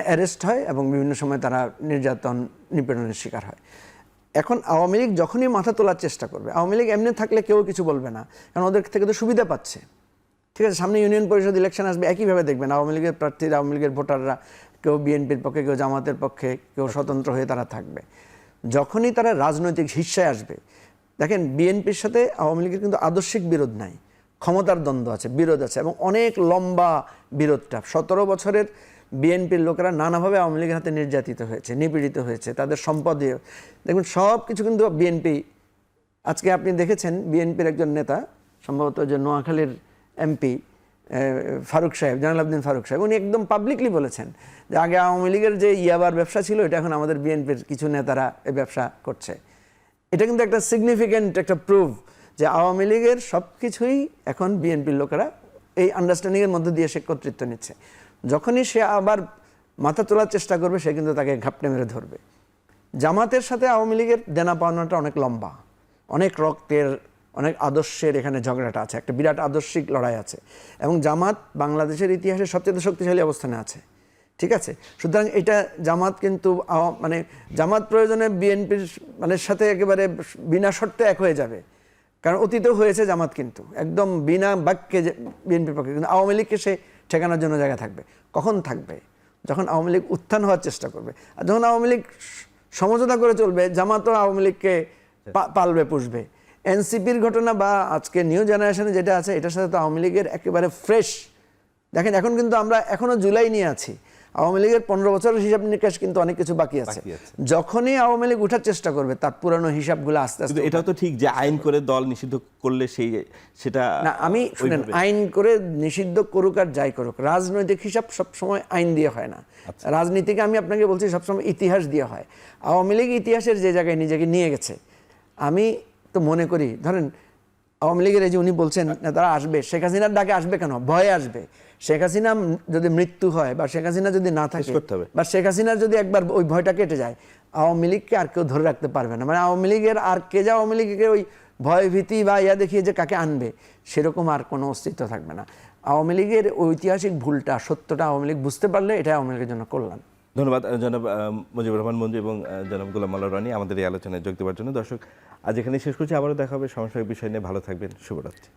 অ্যারেস্ট হয় এবং বিভিন্ন সময় তারা নির্যাতন নিপীড়নের শিকার হয়। এখন আওয়ামী লীগ যখনই মাথা তোলার চেষ্টা করবে, আওয়ামী লীগ এমনি থাকলে কেউ কিছু বলবে না, কারণ ওদের থেকে তো সুবিধা পাচ্ছে। ঠিক আছে, সামনে ইউনিয়ন পরিষদ ইলেকশন আসবে, একইভাবে দেখবেন আওয়ামী লীগের প্রার্থীরা, আওয়ামী লীগের ভোটাররা কেউ বিএনপির পক্ষে, কেউ জামাতের পক্ষে, কেউ স্বতন্ত্র হয়ে তারা থাকবে। যখনই তারা রাজনৈতিক হিস্সায় আসবে, দেখেন বিএনপির সাথে আওয়ামী লীগের কিন্তু আদর্শিক বিরোধ নাই, ক্ষমতার দ্বন্দ্ব আছে, বিরোধ আছে, এবং অনেক লম্বা বিরোধটা। 17 বছরের বিএনপির লোকেরা নানাভাবে আওয়ামী লীগের হাতে নির্যাতিত হয়েছে, নিপীড়িত হয়েছে, তাদের সম্পদে দেখবেন সব কিছু কিন্তু বিএনপি। আজকে আপনি দেখেছেন বিএনপির একজন নেতা, সম্ভবত যে নোয়াখালীর এমপি ফারুক সাহেব, জালাল উদ্দিন ফারুক সাহেব, উনি একদম পাবলিকলি বলেছেন যে আগে আওয়ামী লীগের যে ইয়াবার ব্যবসা ছিল, এটা এখন আমাদের বিএনপির কিছু নেতারা এই ব্যবসা করছে। এটা কিন্তু একটা সিগনিফিক্যান্ট একটা প্রুফ যে আওয়ামী লীগের সব কিছুই এখন বিএনপির লোকেরা এই আন্ডারস্ট্যান্ডিংয়ের মধ্যে দিয়ে সে কর্তৃত্ব নিচ্ছে। যখনই সে আবার মাথা তোলার চেষ্টা করবে, সে কিন্তু তাকে ঘাপটে মেরে ধরবে। জামাতের সাথে আওয়ামী লীগের দেনা পাওনাটা অনেক লম্বা, অনেক রক্তের, অনেক আদর্শের এখানে ঝগড়াটা আছে, একটা বিরাট আদর্শিক লড়াই আছে, এবং জামাত বাংলাদেশের ইতিহাসে সবচেয়ে শক্তিশালী অবস্থানে আছে। ঠিক আছে, সুতরাং এটা জামাত কিন্তু মানে জামাত প্রয়োজনে বিএনপির মানে সাথে একেবারে বিনা শর্তে এক হয়ে যাবে, কারণ অতীতেও হয়েছে জামাত কিন্তু একদম বিনা বাক্যে বিএনপির পক্ষে, কিন্তু আওয়ামী লীগকে সে ঠেকানোর জন্য জায়গা থাকবে। কখন থাকবে? যখন আওয়ামী লীগ উত্থান হওয়ার চেষ্টা করবে। আর যখন আওয়ামী লীগ সমঝোতা করে চলবে, জামাতও আওয়ামী লীগকে পালবে, পুষবে। এনসিপির ঘটনা বা আজকে নিউ জেনারেশনে যেটা আছে এটার সাথে তো আওয়ামী লীগের একেবারে ফ্রেশ। দেখেন এখন কিন্তু আমরা এখনো জুলাই নিয়ে আছি, আওয়ামী লীগের 15 বছরের হিসাব নিকাশ কিন্তু অনেক কিছু বাকি আছে। যখনই আওয়ামী লীগ উঠার চেষ্টা করবে তার পুরানো হিসাবগুলো আস্তে আস্তে। এটাও তো ঠিক যে আইন করে দল নিষিদ্ধ করলে সেটা না, আমি শুনেন, আইন করে নিষিদ্ধ করুক আর যাই করুক, রাজনৈতিক হিসাব সবসময় আইন দিয়ে হয় না। রাজনীতিকে আমি আপনাকে বলছি সবসময় ইতিহাস দিয়ে হয়। আওয়ামী লীগ ইতিহাসের যে জায়গায় নিজেকে নিয়ে গেছে, আমি তো মনে করি ধরেন আওয়ামী লীগের এই যে উনি বলছেন তারা আসবে, শেখ হাসিনার ডাকে আসবে কেন? ভয়ে আসবে। শেখ হাসিনা যদি মৃত্যু হয় বা শেখ হাসিনা যদি না থাকে বা শেখ হাসিনার যদি একবার ওই ভয়টা কেটে যায়, আওয়ামী লীগকে আর কেউ ধরে রাখতে পারবে না। মানে আওয়ামী লীগের আর কে যা আওয়ামী লীগকে ওই ভয় ভীতি বা ইয়া দেখিয়ে যে কাকে আনবে সেরকম আর কোনো অস্তিত্ব থাকবে না। আওয়ামী লীগের ঐতিহাসিক ভুলটা, সত্যটা আওয়ামী লীগ বুঝতে পারলে এটা আওয়ামী লীগের জন্য কল্যাণ। ধন্যবাদ জনাব মুজিবুর রহমান মঞ্জু এবং জনাব গোলাম মাওলা রনি আমাদের এই আলোচনায় যোগ দেওয়ার জন্য। দর্শক, আজ এখানে শেষ করছি, আবারও দেখা হবে সমসাময়িক বিষয় নিয়ে। ভালো থাকবেন, শুভরাত্রি।